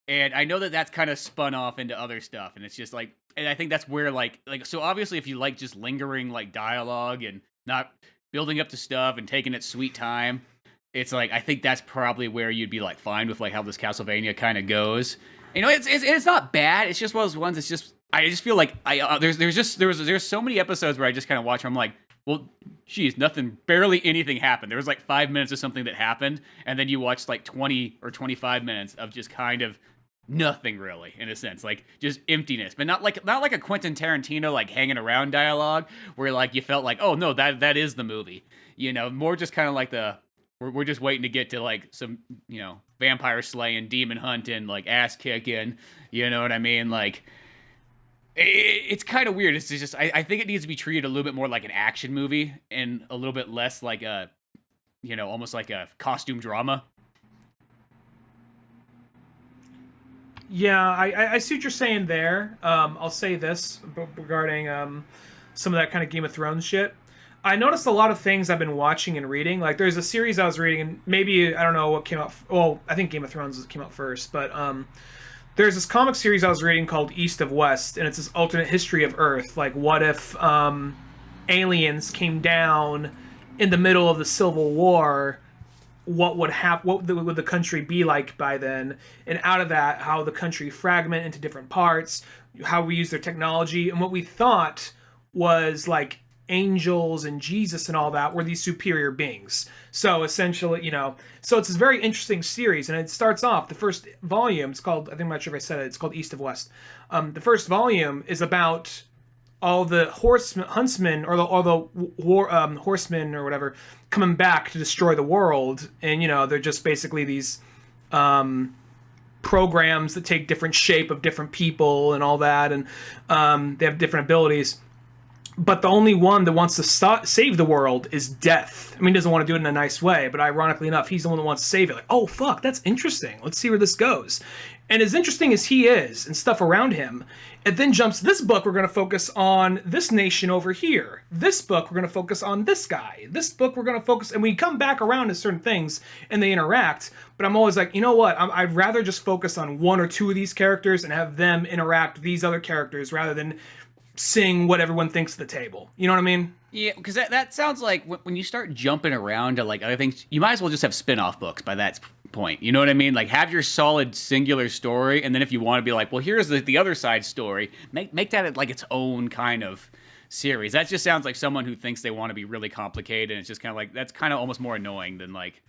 And I know that that's kind of spun off into other stuff, and it's just like, and I think that's where like so obviously if you like just lingering like dialogue and not building up to stuff and taking its sweet time, it's like I think that's probably where you'd be like fine with like how this Castlevania kind of goes. It's not bad. It's just one of those ones. It's just I just feel like there's so many episodes where I just kind of watch where I'm like, well, geez, nothing, barely anything happened. There was like 5 minutes of something that happened, and then you watched like 20 or 25 minutes of just kind of nothing really, in a sense, like just emptiness, but not like a Quentin Tarantino like hanging around dialogue where like you felt like, oh no, that is the movie, more just kind of like we're just waiting to get to like some vampire slaying, demon hunting, like ass kicking, you know what I mean? Like it's kind of weird. It's just I think it needs to be treated a little bit more like an action movie and a little bit less like a almost like a costume drama. Yeah, I see what you're saying there. I'll say this regarding some of that kind of Game of Thrones shit. I noticed a lot of things I've been watching and reading. Like, there's a series I was reading, and maybe, I don't know what came out. Well, I think Game of Thrones came out first, but there's this comic series I was reading called East of West, and it's this alternate history of Earth. Like, what if aliens came down in the middle of the Civil War? What would happen? What would the country be like by then? And out of that, how the country fragment into different parts, how we use their technology, and what we thought was like angels and Jesus and all that were these superior beings. So essentially, so it's this very interesting series, and it starts off, the first volume, it's called, I think I'm not sure if I said it, it's called East of West. The first volume is about all the huntsmen or the horsemen or whatever coming back to destroy the world, and they're just basically these programs that take different shape of different people and all that, and they have different abilities. But the only one that wants to save the world is Death. I mean, he doesn't want to do it in a nice way, but ironically enough, he's the one that wants to save it. Like, oh fuck, that's interesting. Let's see where this goes. And as interesting as he is and stuff around him, it then jumps, this book we're going to focus on this nation over here. This book we're going to focus on this guy. This book we're going to focus, and we come back around to certain things and they interact. But I'm always like, you know what? I'd rather just focus on one or two of these characters and have them interact with these other characters rather than sing what everyone thinks at the table. You know what I mean? Yeah, because that sounds like when you start jumping around to like other things, you might as well just have spin-off books by that point. You know what I mean? Like, have your solid singular story, and then if you want to be like, well, here's the other side story, make that like its own kind of series. That just sounds like someone who thinks they want to be really complicated, and it's just kind of like, that's kind of almost more annoying than like,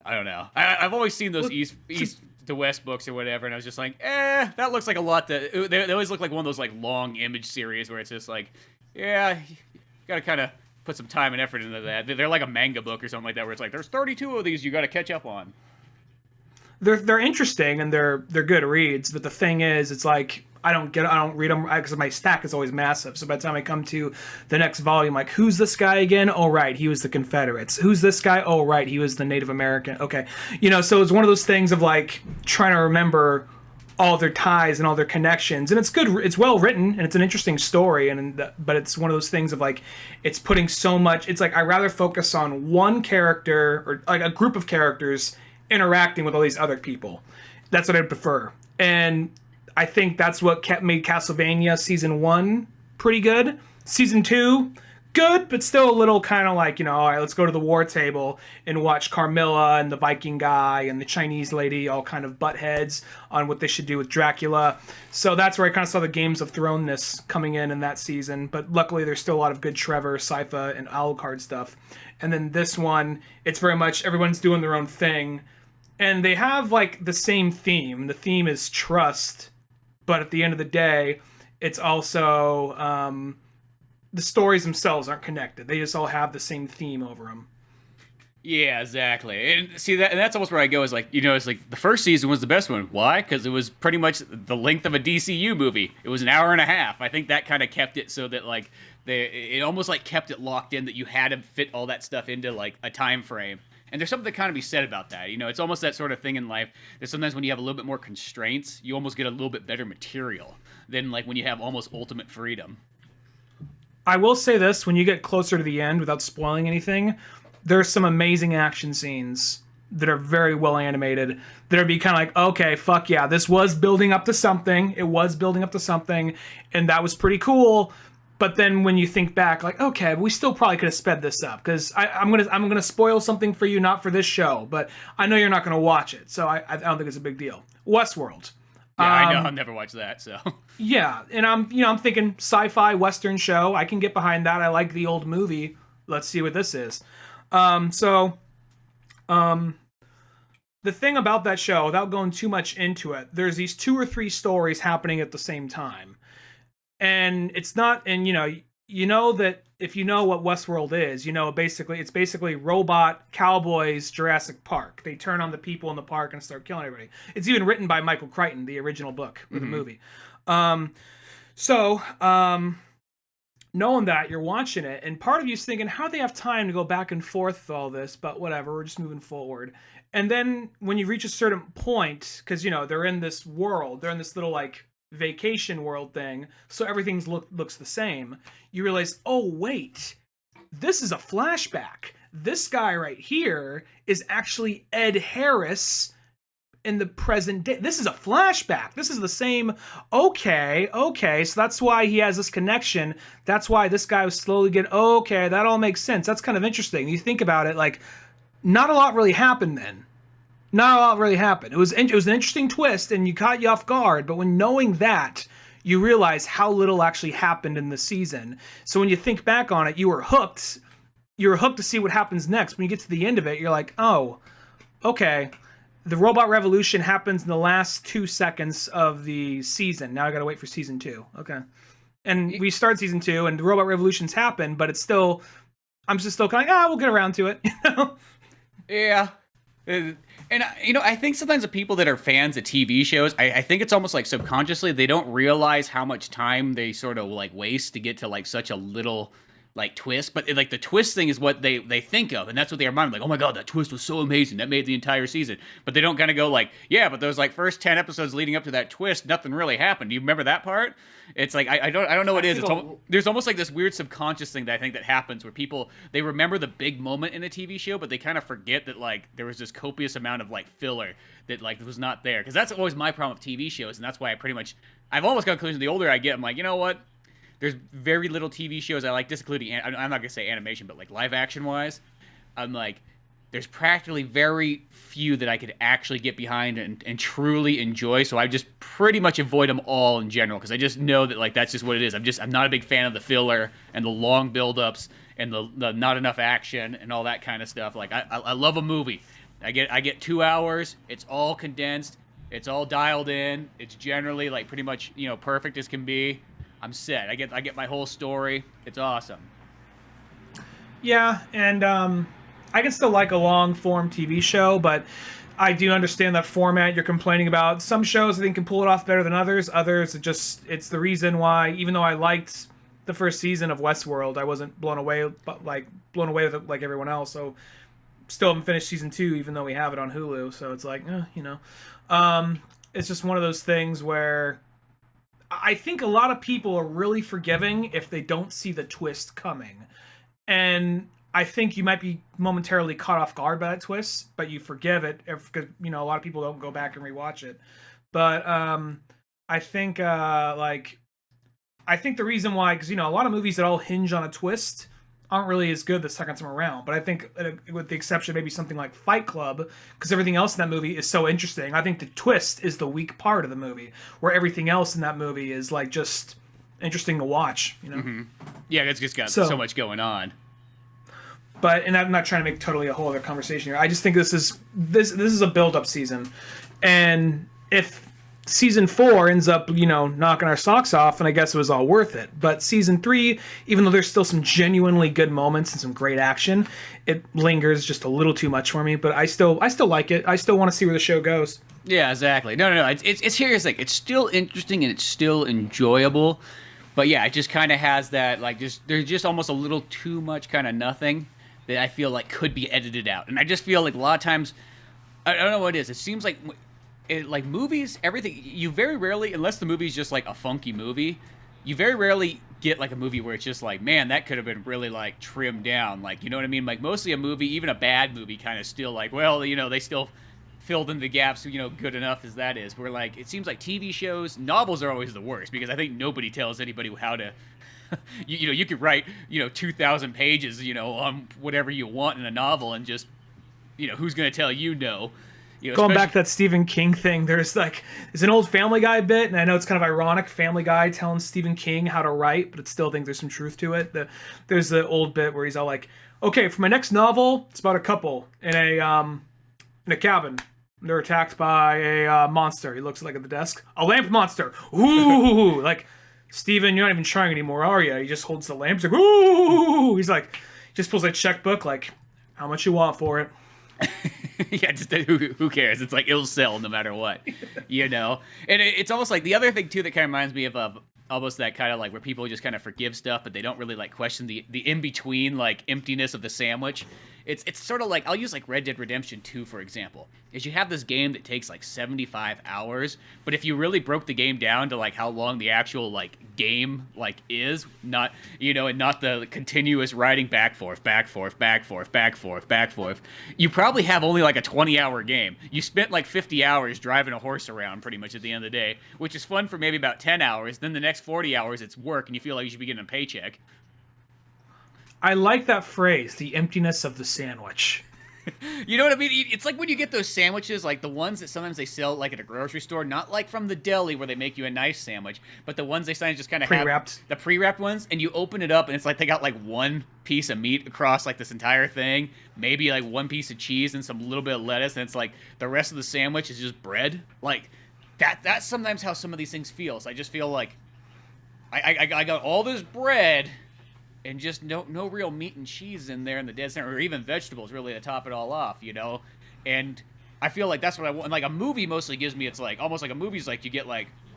I don't know. I've always seen those East to West books or whatever, and I was just like, that looks like a lot. They always look like one of those like long image series where it's just like, yeah, you gotta kind of put some time and effort into that. They're like a manga book or something like that, where it's like, there's 32 of these you gotta catch up on. They're interesting and they're good reads, but the thing is, it's like I don't read them because my stack is always massive. So by the time I come to the next volume, like, who's this guy again? Oh right, he was the Confederates. Who's this guy? Oh right, he was the Native American. Okay, so it's one of those things of like trying to remember all their ties and all their connections, and it's good. It's well written and it's an interesting story, but it's one of those things of like it's putting so much. It's like I rather focus on one character or like a group of characters interacting with all these other people. That's what I prefer, and I think that's what made Castlevania Season 1 pretty good. Season 2, good, but still a little kind of like, all right, let's go to the war table and watch Carmilla and the Viking guy and the Chinese lady all kind of butt heads on what they should do with Dracula. So that's where I kind of saw the Games of Thrones coming in that season. But luckily, there's still a lot of good Trevor, Sypha, and Alucard stuff. And then this one, it's very much everyone's doing their own thing. And they have like the same theme. The theme is trust. But at the end of the day, it's also the stories themselves aren't connected. They just all have the same theme over them. Yeah, exactly. And see that, and that's almost where I go. Is like, it's like the first season was the best one. Why? Because it was pretty much the length of a DCU movie. It was an hour and a half. I think that kind of kept it so that like it almost like kept it locked in that you had to fit all that stuff into like a time frame. And there's something that kind of be said about that. It's almost that sort of thing in life that sometimes when you have a little bit more constraints, you almost get a little bit better material than like when you have almost ultimate freedom. I will say this, when you get closer to the end, without spoiling anything, there's some amazing action scenes that are very well animated that are be kind of like, okay, fuck yeah, this was building up to something. It was building up to something, and that was pretty cool. But then when you think back, like, okay, we still probably could have sped this up, because I'm gonna spoil something for you, not for this show, but I know you're not gonna watch it, so I don't think it's a big deal. Westworld. Yeah, I know. I'll never watch that. So yeah, and I'm thinking sci-fi Western show. I can get behind that. I like the old movie let's see what this is. So the thing about that show, without going too much into it, there's these 2 or 3 stories happening at the same time. And it's not, and you know that if you know what Westworld is, it's basically robot cowboys Jurassic Park. They turn on the people in the park and start killing everybody. It's even written by Michael Crichton, the original book or the movie. Knowing that, you're watching it, and part of you's thinking, how do they have time to go back and forth with all this? But whatever, we're just moving forward. And then when you reach a certain point, because they're in this world, they're in this little like vacation world thing, so everything looks the same. You realize, oh wait, this is a flashback. This guy right here is actually Ed Harris in the present day. This is a flashback. This is the same. Okay, so that's why he has this connection. That's why this guy was slowly getting. Okay, that all makes sense. That's kind of interesting. You think about it, like, not a lot really happened then. Not a lot really happened. It was an interesting twist, and you caught you off guard. But when knowing that, you realize how little actually happened in the season. So when you think back on it, you were hooked. You were hooked to see what happens next. When you get to the end of it, you're like, oh, okay. The robot revolution happens in the last 2 seconds of the season. Now I gotta wait for season 2. Okay. And we start season 2, and the robot revolutions happen, but it's still, I'm just still kind of, we'll get around to it. Yeah. And, I think sometimes the people that are fans of TV shows, I think it's almost like subconsciously they don't realize how much time they sort of like waste to get to like such a little like twist, but like the twist thing is what they think of, and that's what they remind them, like, oh my god, that twist was so amazing, that made the entire season. But they don't kind of go like, yeah, but those like first 10 episodes leading up to that twist, nothing really happened. Do you remember that part? It's like I don't know what it is. There's almost like this weird subconscious thing that I think that happens where people, they remember the big moment in a TV show, but they kind of forget that like there was this copious amount of like filler that like was not there. Because that's always my problem with TV shows, and that's why I've almost got a conclusion the older I get, I'm like, you know what? There's very little TV shows I like, just including, I'm not going to say animation, but like live action wise. I'm like, there's practically very few that I could actually get behind and truly enjoy. So I just pretty much avoid them all in general, because I just know that like that's just what it is. I'm not a big fan of the filler and the long buildups and the not enough action and all that kind of stuff. Like I love a movie. I get 2 hours. It's all condensed. It's all dialed in. It's generally like pretty much perfect as can be. I'm set. I get my whole story. It's awesome. Yeah, and I can still like a long-form TV show, but I do understand that format you're complaining about. Some shows I think can pull it off better than others. Others, it's the reason why, even though I liked the first season of Westworld, I wasn't blown away with it like everyone else. So still haven't finished season 2, even though we have it on Hulu. So it's like, it's just one of those things where I think a lot of people are really forgiving if they don't see the twist coming. And I think you might be momentarily caught off guard by that twist, but you forgive it because, a lot of people don't go back and rewatch it. But I think the reason why, because, a lot of movies that all hinge on a twist aren't really as good the second time around. But I think, with the exception of maybe something like Fight Club, because everything else in that movie is so interesting, I think the twist is the weak part of the movie, where everything else in that movie is like just interesting to watch. Mm-hmm. Yeah, it's just got so much going on. But, and I'm not trying to make totally a whole other conversation here. I just think this is a build-up season, and if season 4 ends up, knocking our socks off, and I guess it was all worth it. But season 3, even though there's still some genuinely good moments and some great action, it lingers just a little too much for me. But I still like it. I still want to see where the show goes. Yeah, exactly. No. It's here's like, it's still interesting and it's still enjoyable. But yeah, it just kind of has that, like, there's just almost a little too much kind of nothing that I feel like could be edited out. And I just feel like a lot of times, I don't know what it is. It seems like like movies, everything, you very rarely, unless the movie's just like a funky movie, you very rarely get like a movie where it's just like, man, that could have been really like trimmed down. Like, you know what I mean? Like mostly a movie, even a bad movie, kind of still like, well, they still filled in the gaps, good enough as that is. Where like, it seems like TV shows, novels are always the worst, because I think nobody tells anybody how to, you could write, 2,000 pages, on whatever you want in a novel, and just, who's going to tell you no? Going back to that Stephen King thing, there's an old Family Guy bit, and I know it's kind of ironic, Family Guy telling Stephen King how to write, but I still think there's some truth to it. There's the old bit where he's all like, okay, for my next novel, it's about a couple in a cabin. They're attacked by a monster. He looks at the desk. A lamp monster. Ooh! Stephen, you're not even trying anymore, are you? He just holds the lamp. He's like, ooh! He's like, just pulls a checkbook, how much you want for it? Yeah, just who cares? It's it'll sell no matter what, And it's almost like the other thing too that kind of reminds me of almost that kind of where people just kind of forgive stuff, but they don't really question the in between emptiness of the sandwich. It's sort of I'll use Red Dead Redemption 2 for example. Is you have this game that takes 75 hours, but if you really broke the game down to how long the actual game is, not and not the continuous riding back forth, you probably have only a 20-hour game. You spent 50 hours driving a horse around pretty much at the end of the day, which is fun for maybe about 10 hours. Then the next 40 hours it's work, and you feel like you should be getting a paycheck. I like that phrase, the emptiness of the sandwich. You know what I mean? It's when you get those sandwiches, the ones that sometimes they sell at a grocery store, not from the deli where they make you a nice sandwich, but the ones they sometimes just kind of pre-wrapped. The pre-wrapped ones, and you open it up and it's they got one piece of meat across this entire thing, maybe one piece of cheese and some little bit of lettuce, and it's the rest of the sandwich is just bread. That's sometimes how some of these things feel. So I just feel I got all this bread and just no real meat and cheese in there in the dead center, or even vegetables really to top it all off, And I feel that's what I want. A movie mostly gives me, it's almost a movie's you get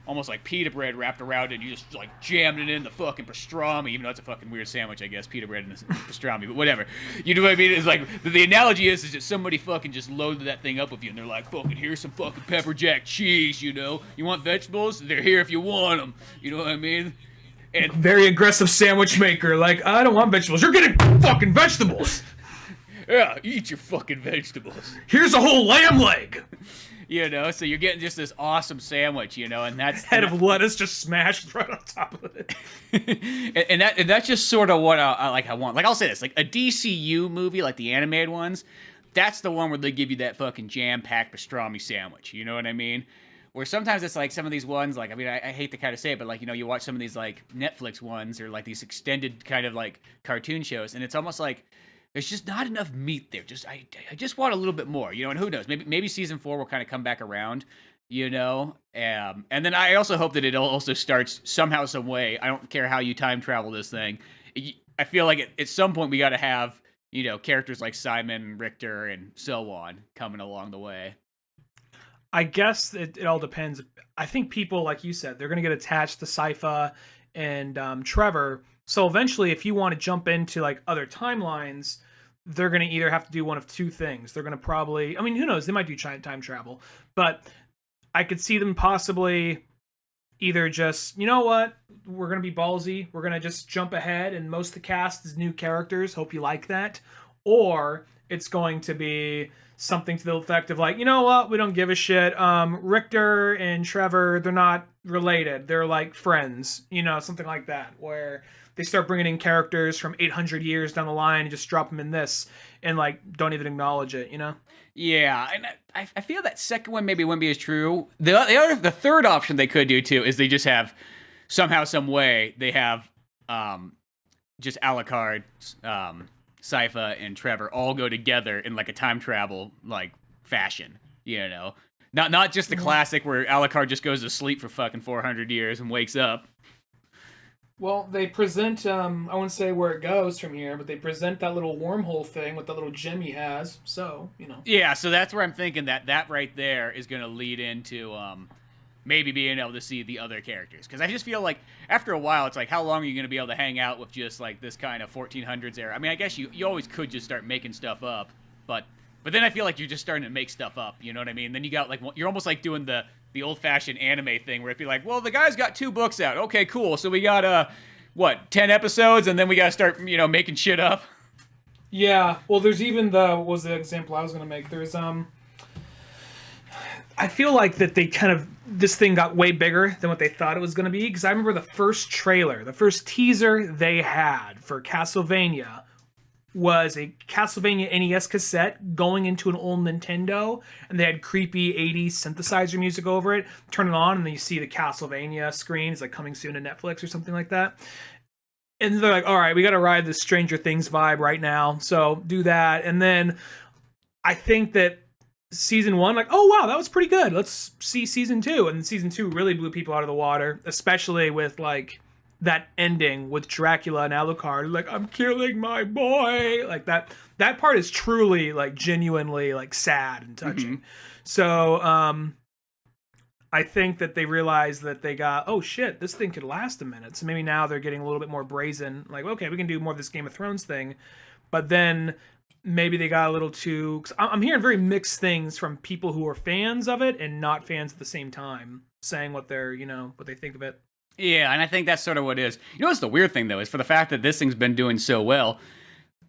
almost pita bread wrapped around it, and you just jammed it in the fucking pastrami, even though it's a fucking weird sandwich, I guess, pita bread and pastrami, but whatever. You know what I mean? It's the analogy is that somebody fucking just loaded that thing up with you, and they're fucking, here's some fucking pepper jack cheese, You want vegetables? They're here if you want them. You know what I mean? And very aggressive sandwich maker. I don't want vegetables. You're getting fucking vegetables. Yeah, eat your fucking vegetables. Here's a whole lamb leg. So you're getting just this awesome sandwich, and that's head of lettuce just smashed right on top of it. and that's just sort of what I want. I'll say this, a DCU movie, the animated ones, that's the one where they give you that fucking jam-packed pastrami sandwich. You know what I mean? Where sometimes it's some of these ones, I hate to kind of say it, but you watch some of these Netflix ones or these extended kind of cartoon shows, and it's almost there's just not enough meat there. I just want a little bit more, and who knows? Maybe season 4 will kind of come back around, And then I also hope that it also starts somehow, some way. I don't care how you time travel this thing. I feel at some point we got to have characters like Simon, Richter, and so on coming along the way. I guess it all depends. I think people, like you said, they're going to get attached to Sypha and Trevor. So eventually, if you want to jump into other timelines, they're going to either have to do one of two things. They're going to probably, who knows? They might do time travel. But I could see them possibly either just, you know what? We're going to be ballsy. We're going to just jump ahead, and most of the cast is new characters. Hope you like that. Or it's going to be something to the effect of you know what, we don't give a shit. Richter and Trevor, they're not related. They're friends, something like that, where they start bringing in characters from 800 years down the line and just drop them in this and don't even acknowledge it, Yeah, and I feel that second one maybe wouldn't be as true. The third option they could do too is they just have somehow, some way they have just Alucard, Sypha and Trevor all go together in a time travel fashion, not just the classic where Alucard just goes to sleep for fucking 400 years and wakes up. Well, they present, I wouldn't say where it goes from here, but they present that little wormhole thing with the little gem he has, so, Yeah, so that's where I'm thinking that right there is going to lead into maybe being able to see the other characters. Because I just feel after a while, it's how long are you going to be able to hang out with just this kind of 1400s era? I guess you always could just start making stuff up, but then I feel you're just starting to make stuff up, you know what I mean? Then you got you're almost doing the old-fashioned anime thing where it'd be well, the guy's got 2 books out. Okay, cool. So we got 10 episodes, and then we got to start making shit up. Yeah. Well, there's even what was the example I was going to make? There's I feel that they this thing got way bigger than what they thought it was going to be, because I remember the first trailer, the first teaser they had for Castlevania was a Castlevania NES cassette going into an old Nintendo, and they had creepy 80s synthesizer music over it. Turn it on, and then you see the Castlevania screen. It's like coming soon to Netflix or something like that. And they're like, all right, we got to ride the Stranger Things vibe right now. So do that. And then I think that season 1, like, oh, wow, that was pretty good. Let's see season 2. And season 2 really blew people out of the water, especially with, like, that ending with Dracula and Alucard. Like, I'm killing my boy. Like, that part is truly, like, genuinely, like, sad and touching. Mm-hmm. So, I think that they realized that they got, oh shit, this thing could last a minute. So maybe now they're getting a little bit more brazen. Like, okay, we can do more of this Game of Thrones thing. But then maybe they got a little too... Cause I'm hearing very mixed things from people who are fans of it and not fans at the same time, saying what they're, what they think of it. Yeah, and I think that's sort of what it is. You know what's the weird thing, though, is for the fact that this thing's been doing so well,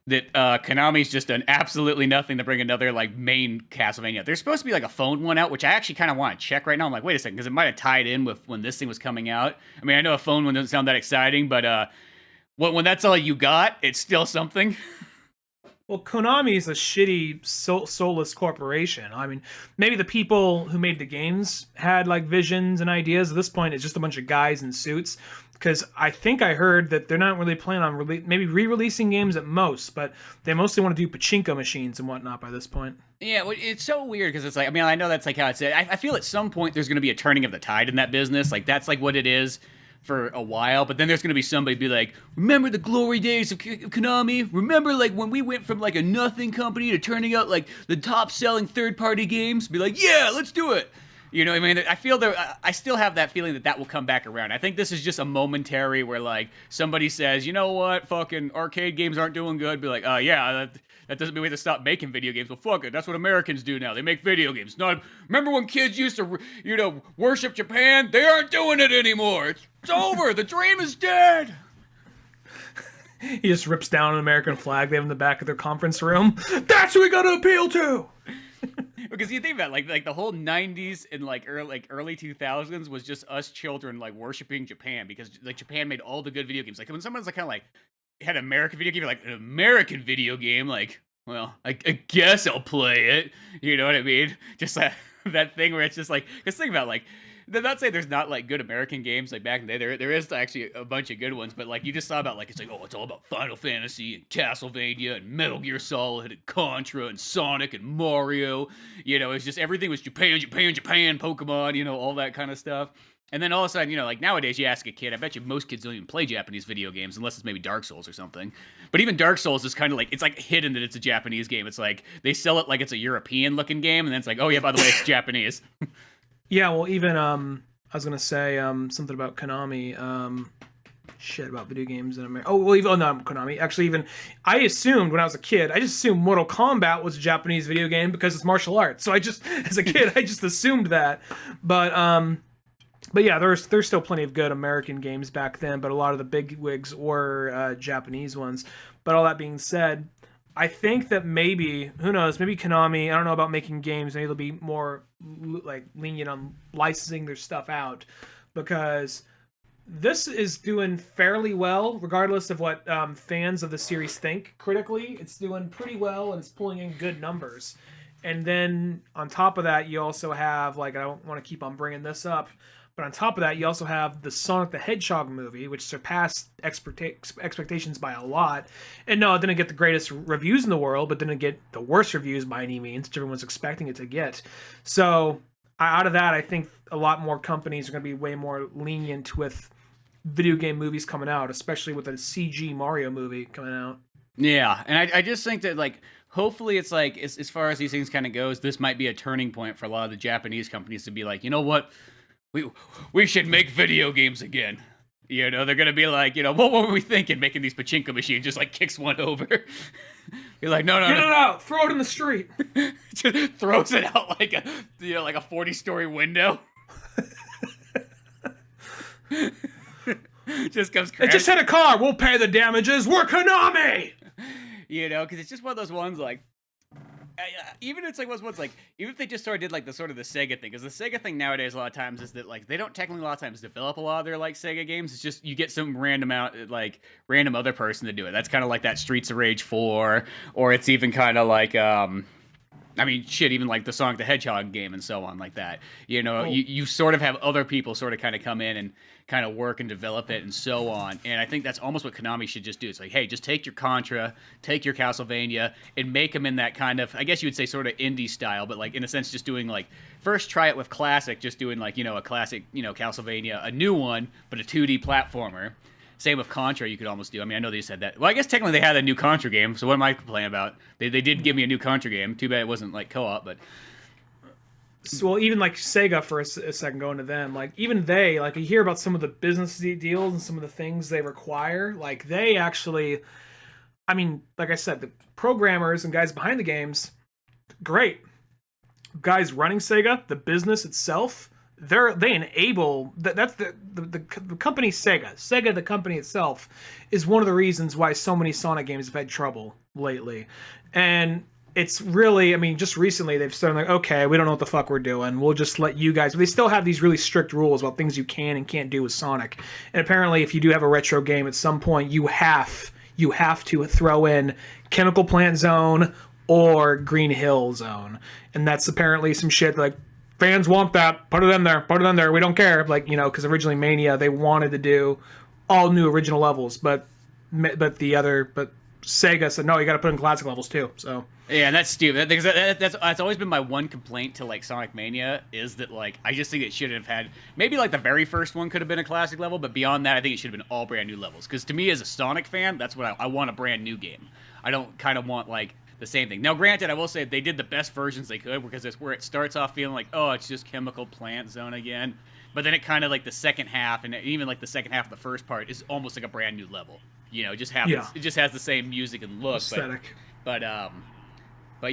that Konami's just done absolutely nothing to bring another, like, main Castlevania. There's supposed to be, like, a phone one out, which I actually kind of want to check right now. I'm like, wait a second, because it might have tied in with when this thing was coming out. I mean, I know a phone one doesn't sound that exciting, but when that's all you got, it's still something. Well, Konami is a shitty, soulless corporation. I mean, maybe the people who made the games had, like, visions and ideas. At this point, it's just a bunch of guys in suits. Because I think I heard that they're not really planning on maybe re-releasing games at most, but they mostly want to do pachinko machines and whatnot by this point. Yeah, well, it's so weird because it's like, I mean, I know that's like how it's... I feel at some point there's going to be a turning of the tide in that business. Like, that's like what it is for a while, but then there's going to be somebody be like, remember the glory days of Konami? Remember, like, when we went from, like, a nothing company to turning out, like, the top-selling third-party games? Be like, yeah, let's do it! You know what I mean? I feel I still have that feeling that will come back around. I think this is just a momentary where, like, somebody says, you know what, fucking arcade games aren't doing good. Be like, yeah, that doesn't mean we have to stop making video games. Well, fuck it, that's what Americans do now. They make video games. Remember when kids used to, worship Japan? They aren't doing it anymore. It's over. The dream is dead. He just rips down an American flag they have in the back of their conference room. That's what we got to appeal to! Because you think about it, like the whole 90s and like early 2000s was just us children like worshiping Japan because like Japan made all the good video games. Like when someone's like kind of like had an American video game, like an American video game, like, well, I guess I'll play it. You know what I mean? Just that thing where it's just like, because think about like, they're not saying there's not like good American games like back in the day. There is actually a bunch of good ones, but like you just saw about like it's like, oh, it's all about Final Fantasy and Castlevania and Metal Gear Solid and Contra and Sonic and Mario. It's just everything was Japan, Pokemon, all that kind of stuff. And then all of a sudden, like nowadays you ask a kid, I bet you most kids don't even play Japanese video games unless it's maybe Dark Souls or something. But even Dark Souls is kind of like, it's like hidden that it's a Japanese game. It's like they sell it like it's a European looking game, and then it's like, oh yeah, by the way, it's Japanese. Yeah, well, even, I was going to say something about Konami, about video games in America. Not Konami. Actually, even, I assumed when I was a kid, I just assumed Mortal Kombat was a Japanese video game because it's martial arts. So as a kid, I just assumed that. But yeah, there's still plenty of good American games back then, but a lot of the big wigs were Japanese ones. But all that being said, I think that maybe, who knows, maybe Konami, I don't know about making games, maybe they'll be more like lenient on licensing their stuff out, because this is doing fairly well, regardless of what fans of the series think critically. It's doing pretty well, and it's pulling in good numbers. And then on top of that, you also have, like, I don't want to keep on bringing this up, but on top of that, you also have the Sonic the Hedgehog movie, which surpassed expectations by a lot. And no, it didn't get the greatest reviews in the world, but didn't get the worst reviews by any means, which everyone's expecting it to get. So out of that, I think a lot more companies are going to be way more lenient with video game movies coming out, especially with a CG Mario movie coming out. Yeah, and I just think that, like, hopefully it's like, as far as these things kind of goes, this might be a turning point for a lot of the Japanese companies to be like, you know what? We should make video games again. They're going to be like, what were we thinking making these pachinko machines? Just like kicks one over. You're like, no. Get it out. Throw it in the street. Just throws it out like a 40-story window. Just comes crashing. It just hit a car. We'll pay the damages. We're Konami. Because it's just one of those ones like, even it's like what's like even if they just sort of did like the sort of the Sega thing, because the Sega thing nowadays a lot of times is that like they don't technically a lot of times develop a lot of their like Sega games. It's just you get some random other person to do it. That's kind of like that Streets of Rage 4, or it's even kind of like I mean, shit, even like the Sonic the Hedgehog game and so on like that. You know, you sort of have other people sort of kind of come in and kind of work and develop it and so on. And I think that's almost what Konami should just do. It's like, hey, just take your Contra, take your Castlevania, and make them in that kind of, I guess you would say sort of indie style, but like in a sense just doing like, first try it with classic, just doing like, you know, a classic, you know, Castlevania, a new one, but a 2D platformer. Same with Contra, you could almost do. I mean, I know they said that. Well, I guess technically they had a new Contra game, so what am I complaining about? They did give me a new Contra game. Too bad it wasn't like co-op, but... So, well, even like Sega for a second, going to them, like even they, like you hear about some of the business deals and some of the things they require. Like they actually, I mean, like I said, the programmers and guys behind the games, great. Guys running Sega, the business itself, they enable that's the company Sega the company itself is one of the reasons why so many Sonic games have had trouble lately. And it's really, I mean, just recently they've started like, okay, we don't know what the fuck we're doing, we'll just let you guys, but they still have these really strict rules about things you can and can't do with Sonic. And apparently if you do have a retro game at some point, you have to throw in Chemical Plant Zone or Green Hill Zone. And that's apparently some shit like fans want that. Put it in there. We don't care. Like, you know, because originally Mania, they wanted to do all new original levels, but Sega said, no, you got to put in classic levels too. So yeah, and that's stupid. That's always been my one complaint to like Sonic Mania is that like I just think it should have had maybe like the very first one could have been a classic level, but beyond that, I think it should have been all brand new levels. Because to me, as a Sonic fan, that's what I want, a brand new game. I don't kind of want like the same thing. Now, granted, I will say they did the best versions they could because it's where it starts off feeling like, oh, it's just Chemical Plant Zone again. But then it kind of like the second half, and even like the second half of the first part is almost like a brand new level. You know, it just happens. Yeah. It just has the same music and look. Aesthetic. But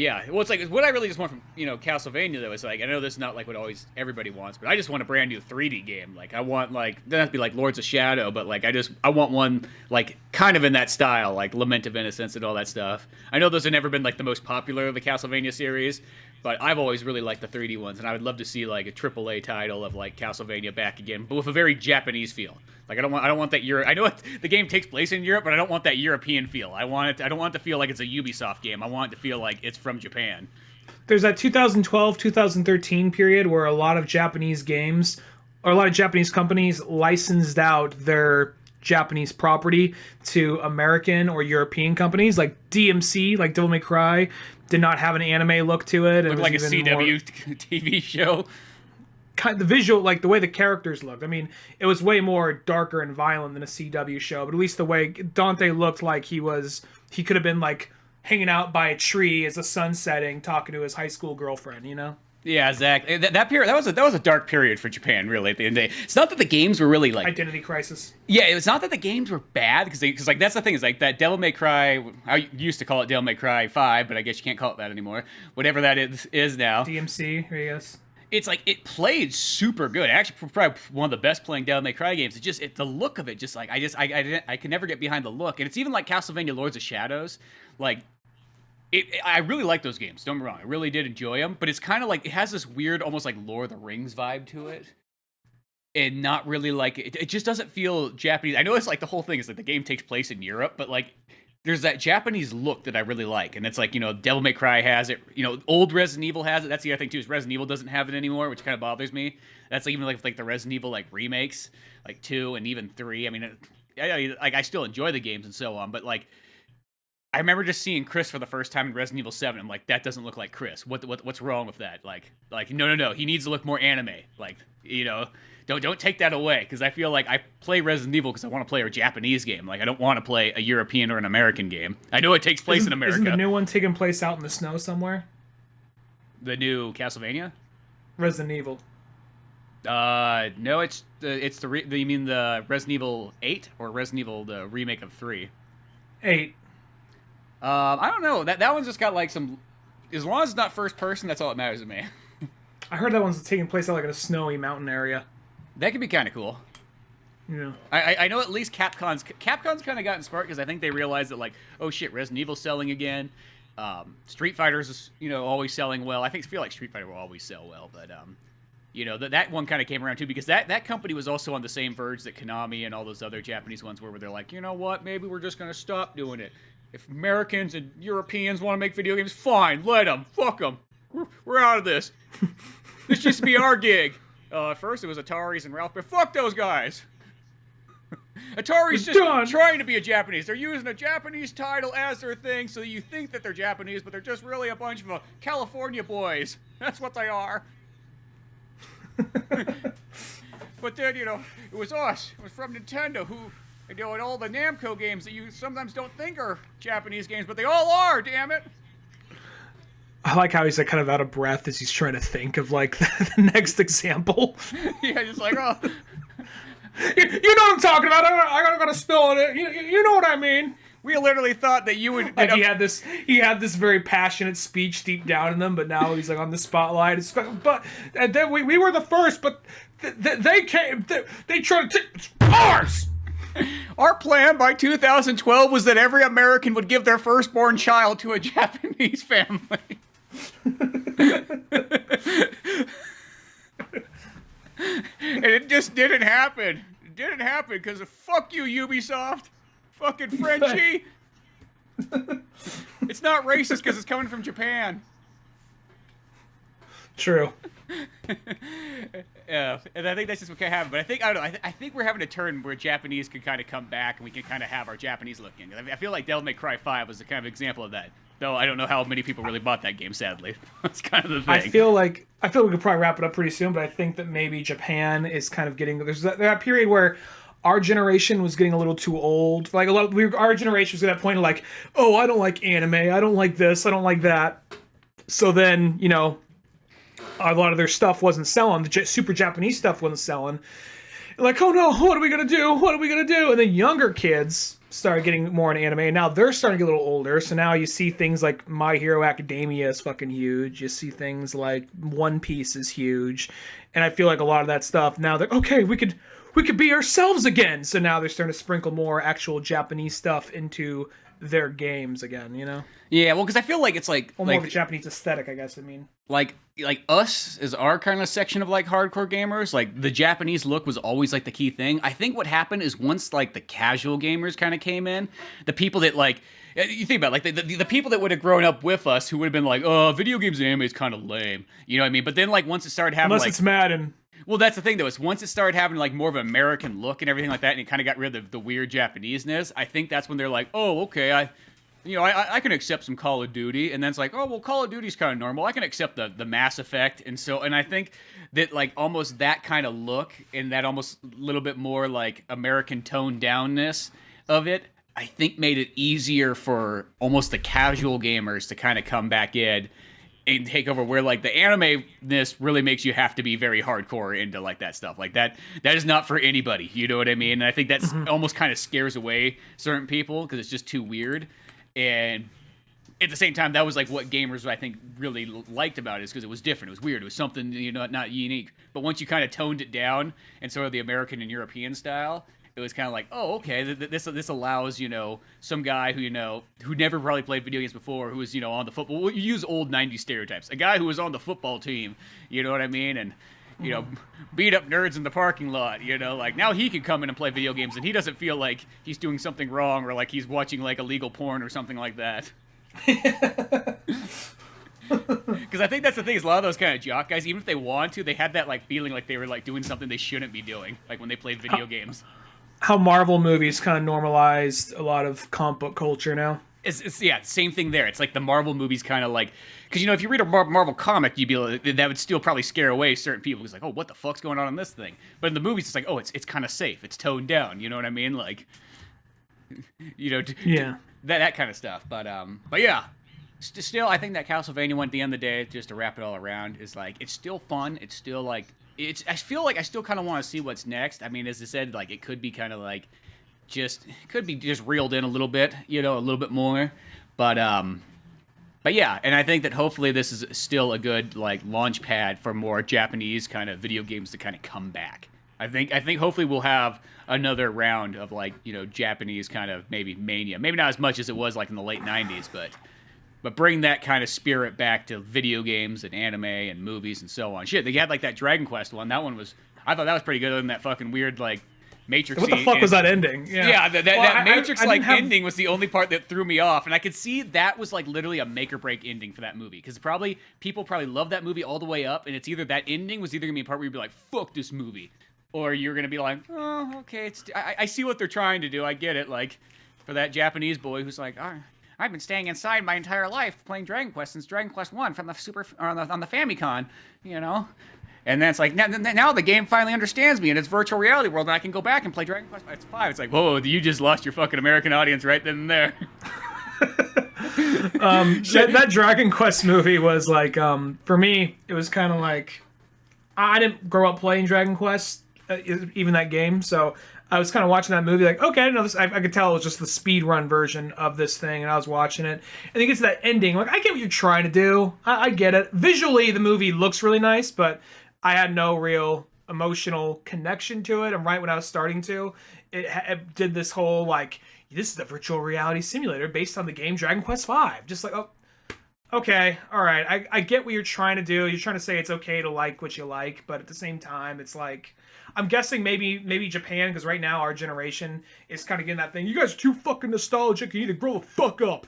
yeah, well, it's like what I really just want from, you know, Castlevania though is like, I know this is not like what always everybody wants, but I just want a brand new 3D game. Like I want like, it doesn't have to be like Lords of Shadow, but like I want one like kind of in that style, like Lament of Innocence and all that stuff. I know those have never been like the most popular of the Castlevania series, but I've always really liked the 3D ones, and I would love to see like a AAA title of like Castlevania back again, but with a very Japanese feel. Like I don't want that I know the game takes place in Europe, but I don't want that European feel. I don't want it to feel like it's a Ubisoft game. I want it to feel like it's from Japan. There's that 2012, 2013 period where a lot of Japanese games or a lot of Japanese companies licensed out their Japanese property to American or European companies, like DMC, like Devil May Cry, did not have an anime look to it. It looked like a CW TV show. The visual, like the way the characters looked. I mean, it was way more darker and violent than a CW show, but at least the way Dante looked like he could have been like hanging out by a tree as the sun's setting, talking to his high school girlfriend, you know? Yeah, exactly. That period, that was a dark period for Japan, really. At the end of the day, it's not that the games were really like identity crisis. Yeah, it's not that the games were bad because like that's the thing is like that Devil May Cry. I used to call it Devil May Cry 5, but I guess you can't call it that anymore. Whatever that is now. DMC, I guess. It's like it played super good. Actually, probably one of the best playing Devil May Cry games. It's just the look of it. Just like I could never get behind the look, and it's even like Castlevania Lords of Shadows. Like, I really like those games. Don't get me wrong, I really did enjoy them. But it's kind of like it has this weird, almost like Lord of the Rings vibe to it, and not really like it. It just doesn't feel Japanese. I know it's like the whole thing is like the game takes place in Europe, but like there's that Japanese look that I really like, and it's like, you know, Devil May Cry has it, you know, old Resident Evil has it. That's the other thing too, is Resident Evil doesn't have it anymore, which kind of bothers me. That's like even like the Resident Evil like remakes, like 2 and even 3. I mean, I still enjoy the games and so on, but like I remember just seeing Chris for the first time in Resident Evil 7. I'm like, that doesn't look like Chris. What's wrong with that? Like no, he needs to look more anime. Like, you know, don't take that away, because I feel like I play Resident Evil because I want to play a Japanese game. Like I don't want to play a European or an American game. I know it takes place in America. Isn't the new one taking place out in the snow somewhere? The new Castlevania? Resident Evil. No, it's you mean the Resident Evil 8 or Resident Evil the remake of 3? 8. I don't know. That one's just got like some. As long as it's not first person, that's all that matters to me. I heard that one's taking place out like in a snowy mountain area. That could be kind of cool. Yeah. I know at least Capcom's kind of gotten smart, because I think they realized that like, oh shit, Resident Evil's selling again. Street Fighter's is, always selling well. I feel like Street Fighter will always sell well, but that one kind of came around too because that company was also on the same verge that Konami and all those other Japanese ones were, where they're like, you know what, maybe we're just gonna stop doing it. If Americans and Europeans want to make video games, fine, let them. Fuck them. We're out of this. This used to be our gig. At first it was Atari's and Ralph, but fuck those guys. Atari's just trying to be a Japanese. They're using a Japanese title as their thing, so you think that they're Japanese, but they're just really a bunch of California boys. That's what they are. But then, it was us. It was from Nintendo who, and all the Namco games that you sometimes don't think are Japanese games, but they all are, damn it. I like how he's like kind of out of breath as he's trying to think of like the next example. Yeah, just like, oh. You know what I'm talking about. I gotta spill on it. You know what I mean. We literally thought that you would. Like he had this very passionate speech deep down in them, but now he's like on the spotlight. But and then we were the first, but they came. They tried to take ours. Our plan by 2012 was that every American would give their firstborn child to a Japanese family. And it just didn't happen. It didn't happen because of fuck you, Ubisoft. Fucking Frenchie. It's not racist because it's coming from Japan. True. Yeah, and I think that's just what can happen. But I don't know. I think we're having a turn where Japanese can kind of come back and we can kind of have our Japanese looking. I feel like Devil May Cry 5 was the kind of example of that. Though I don't know how many people really bought that game, sadly. That's kind of the thing. I feel like we could probably wrap it up pretty soon, but I think that maybe Japan is kind of getting... There's that period where our generation was getting a little too old. Like our generation was at that point of like, oh, I don't like anime, I don't like this, I don't like that. So then, a lot of their stuff wasn't selling. The super Japanese stuff wasn't selling. Like, oh no, what are we gonna do? What are we gonna do? And then younger kids started getting more into anime, and now they're starting to get a little older. So now you see things like My Hero Academia is fucking huge. You see things like One Piece is huge, and I feel like a lot of that stuff now they're okay. We could be ourselves again. So now they're starting to sprinkle more actual Japanese stuff into their games again. Yeah, well, because I feel like it's like more of a Japanese aesthetic, I guess. I mean, like us is our kind of section of like hardcore gamers. Like the Japanese look was always like the key thing. I think what happened is once like the casual gamers kind of came in, the people that like you think about it, like the people that would have grown up with us who would have been like, oh, video games and anime is kind of lame. You know what I mean? But then like once it started having unless it's Madden. Well, that's the thing, though. Is once it started having like more of an American look and everything like that, and it kind of got rid of the weird Japaneseness, I think that's when they're like, oh, okay, I can accept some Call of Duty, and then it's like, oh, well, Call of Duty's kind of normal. I can accept the Mass Effect, and I think that like almost that kind of look and that almost little bit more like American toned downness of it, I think made it easier for almost the casual gamers to kind of come back in and take over, where like the anime-ness really makes you have to be very hardcore into like that stuff. Like that is not for anybody, you know what I mean? And I think that's almost kind of scares away certain people because it's just too weird. And at the same time, that was like what gamers I think really liked about it, is because it was different, it was weird, it was something not unique. But once you kind of toned it down and sort of the American and European style, it was kind of like, oh, okay, this allows, some guy who never probably played video games before, who was, on the football. We'll use old 90s stereotypes. A guy who was on the football team, you know what I mean? And, beat up nerds in the parking lot, like now he can come in and play video games and he doesn't feel like he's doing something wrong or like he's watching like illegal porn or something like that. Because I think that's the thing, is a lot of those kind of jock guys, even if they want to, they had that like feeling like they were like doing something they shouldn't be doing, like when they played video games. How Marvel movies kind of normalized a lot of comic book culture now. It's same thing there. It's like the Marvel movies kind of like, because if you read a Marvel comic, you'd be like, that would still probably scare away certain people. It's like, oh, what the fuck's going on in this thing? But in the movies, it's like, oh, it's kind of safe. It's toned down. You know what I mean? Like, that kind of stuff. But yeah, still, I think that Castlevania one at the end of the day, just to wrap it all around, is like, it's still fun. It's still like, I feel like I still kind of want to see what's next. I mean, as I said, like it could be kind of like just reeled in a little bit, a little bit more. But yeah, and I think that hopefully this is still a good like launch pad for more Japanese kind of video games to kind of come back. I think hopefully we'll have another round of like, Japanese kind of maybe mania. Maybe not as much as it was like in the late 90s, but but bring that kind of spirit back to video games and anime and movies and so on. Shit, they had like that Dragon Quest one. That one was, I thought that was pretty good, other than that fucking weird like Matrix. What the fuck was that ending? Yeah, that Matrix ending was the only part that threw me off, and I could see that was like literally a make or break ending for that movie, because people probably love that movie all the way up, and it's either that ending was either gonna be a part where you'd be like, fuck this movie, or you're gonna be like, oh, okay, I see what they're trying to do, I get it. Like for that Japanese boy who's like, oh, I've been staying inside my entire life playing Dragon Quest since Dragon Quest 1 from the on the Famicom, you know. And then it's like, now the game finally understands me in its virtual reality world, and I can go back and play Dragon Quest 5. It's like, whoa, you just lost your fucking American audience right then and there. That Dragon Quest movie was like, for me, it was kind of like, I didn't grow up playing Dragon Quest, even that game, so I was kind of watching that movie like, okay, I didn't know this. I could tell it was just the speed run version of this thing, and I was watching it. And it gets to that ending, like, I get what you're trying to do. I get it. Visually, the movie looks really nice, but I had no real emotional connection to it. And right when I was starting to, it did this whole, like, this is a virtual reality simulator based on the game Dragon Quest V. Just like, oh, okay, all right. I get what you're trying to do. You're trying to say it's okay to like what you like, but at the same time, it's like, I'm guessing maybe Japan, because right now our generation is kind of getting that thing. You guys are too fucking nostalgic. You need to grow the fuck up.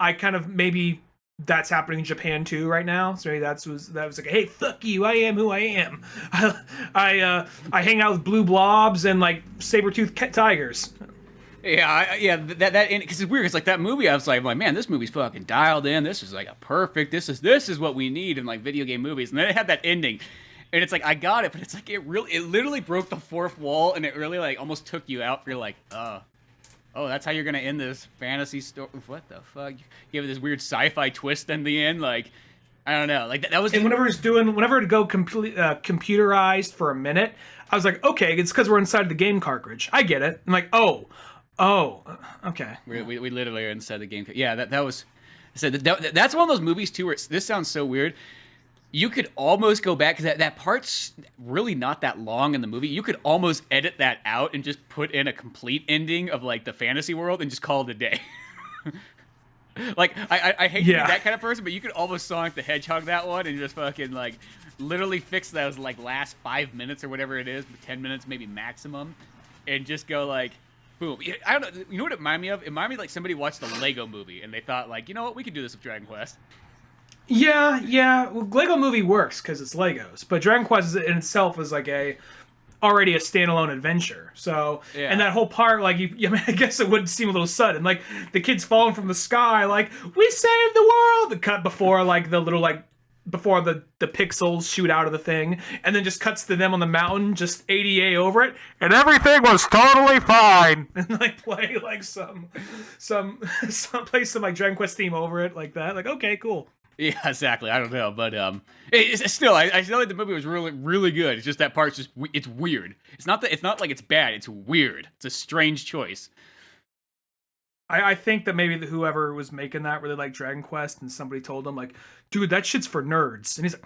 I kind of maybe that's happening in Japan too right now. So maybe that was like, hey, fuck you. I am who I am. I hang out with blue blobs and like saber-toothed tigers. Yeah, that because it's weird. It's like that movie. I was like, man, this movie's fucking dialed in. This is like a perfect. This is what we need in like video game movies. And then it had that ending. And it's like, I got it, but it's like, it literally broke the fourth wall, and it really, like, almost took you out. You're like, oh, that's how you're gonna end this fantasy story? What the fuck? You give it this weird sci-fi twist in the end, like, I don't know. Like, that was... And whenever it go computerized for a minute, I was like, okay, it's because we're inside the game cartridge. I get it. I'm like, oh, okay. We literally are inside the game. Yeah, that was... That's one of those movies, too, where this sounds so weird. You could almost go back, because that part's really not that long in the movie. You could almost edit that out and just put in a complete ending of, like, the fantasy world and just call it a day. Like, I hate to be that kind of person, but you could almost Sonic the Hedgehog that one and just fucking, like, literally fix those, like, last 5 minutes or whatever it is, 10 minutes maybe maximum, and just go, like, boom. I don't know. You know what it reminded me of? It reminded me like somebody watched the Lego movie, and they thought, like, you know what? We could do this with Dragon Quest. Yeah. Well, Lego Movie works because it's Legos, but Dragon Quest in itself is like already a standalone adventure. So, and that whole part, like, I guess it would seem a little sudden. Like, the kids falling from the sky, like, we saved the world! The cut before, like, the little, like, before the pixels shoot out of the thing, and then just cuts to them on the mountain, just ADA over it, and everything was totally fine. And, like, play, like, play some, like, Dragon Quest theme over it, like that. Like, okay, cool. Yeah, exactly. I don't know, but it's still, I feel like the movie was really, really good. It's just that part's just, it's weird. It's not like it's bad. It's weird. It's a strange choice. I think that maybe whoever was making that really liked Dragon Quest, and somebody told him, like, dude, that shit's for nerds. And he's like,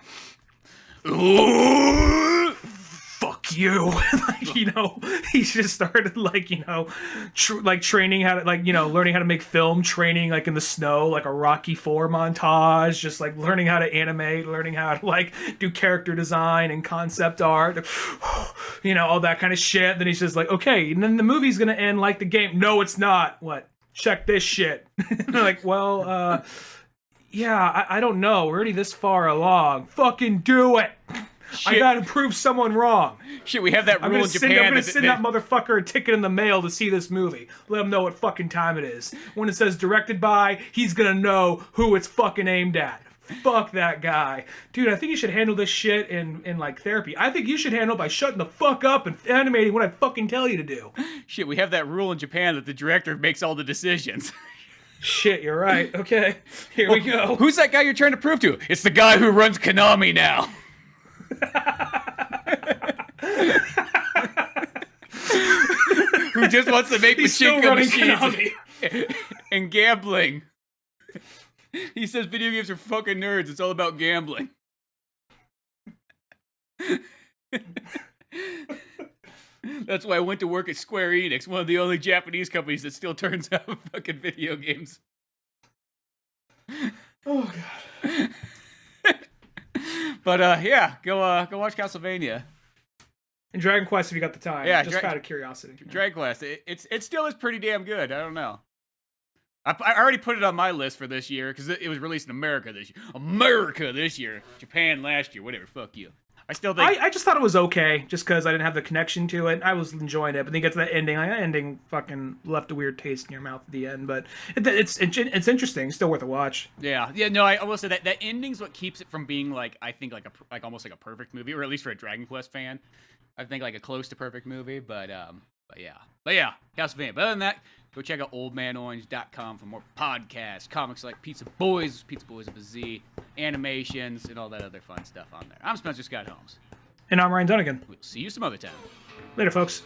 ooh, fuck you. Like, you know, he just started, like, you know, training how to, like, you know, learning how to make film, training, like, in the snow, like a Rocky IV montage, just, like, learning how to animate, learning how to, like, do character design and concept art, you know, all that kind of shit. Then he's just like, okay, and then the movie's gonna end like the game. No, it's not. What? Check this shit. And they're like, well, yeah, I don't know. We're already this far along. Fucking do it. Shit. I gotta prove someone wrong. Shit, we have that rule in Japan. I'm gonna send that motherfucker a ticket in the mail to see this movie. Let him know what fucking time it is. When it says directed by, he's gonna know who it's fucking aimed at. Fuck that guy. Dude, I think you should handle this shit in like therapy. I think you should handle it by shutting the fuck up and animating what I fucking tell you to do. Shit, we have that rule in Japan that the director makes all the decisions. Shit, you're right. Okay, here we go. Who's that guy you're trying to prove to? It's the guy who runs Konami now. Who just wants to make machinka machines and gambling. He says video games are fucking nerds. It's all about gambling. That's why I went to work at Square Enix, one of the only Japanese companies that still turns out fucking video games. Oh god. But yeah, go watch Castlevania. And Dragon Quest if you got the time. Yeah, just out of curiosity. Dragon Quest. It still is pretty damn good. I don't know. I already put it on my list for this year because it was released in America this year. America this year. Japan last year. Whatever. Fuck you. I still think... I just thought it was okay, just because I didn't have the connection to it. I was enjoying it, but then you get to that ending. Like, that ending fucking left a weird taste in your mouth at the end. But it's interesting. It's still worth a watch. Yeah. No, I will say that ending's what keeps it from being like, I think, like almost like a perfect movie, or at least for a Dragon Quest fan. I think like a close to perfect movie, but yeah, Castlevania. But other than that, go check out oldmanorange.com for more podcasts, comics like Pizza Boyz with a Z, animations, and all that other fun stuff on there. I'm Spencer Scott Holmes. And I'm Ryan Dunigan. We'll see you some other time. Later, folks.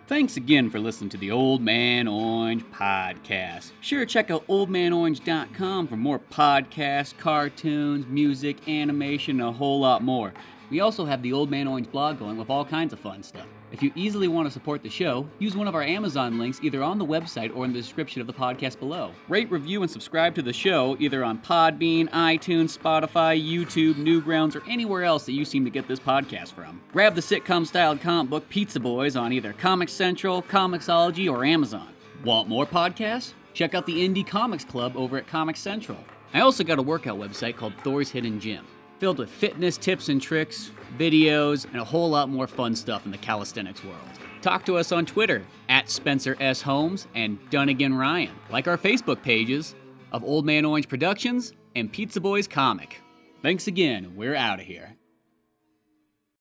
Thanks again for listening to the Old Man Orange Podcast. Sure, check out oldmanorange.com for more podcasts, cartoons, music, animation, and a whole lot more. We also have the Old Man Orange blog going with all kinds of fun stuff. If you easily want to support the show, use one of our Amazon links either on the website or in the description of the podcast below. Rate, review, and subscribe to the show either on Podbean, iTunes, Spotify, YouTube, Newgrounds, or anywhere else that you seem to get this podcast from. Grab the sitcom-styled comic book Pizza Boyz on either Comic Central, Comixology, or Amazon. Want more podcasts? Check out the Indie Comics Club over at Comic Central. I also got a workout website called Thor's Hidden Gym, filled with fitness tips and tricks, videos, and a whole lot more fun stuff in the calisthenics world. Talk to us on Twitter at Spencer S. Holmes and Dunigan Ryan. Like our Facebook pages of Old Man Orange Productions and Pizza Boyz Comic. Thanks again. We're out of here.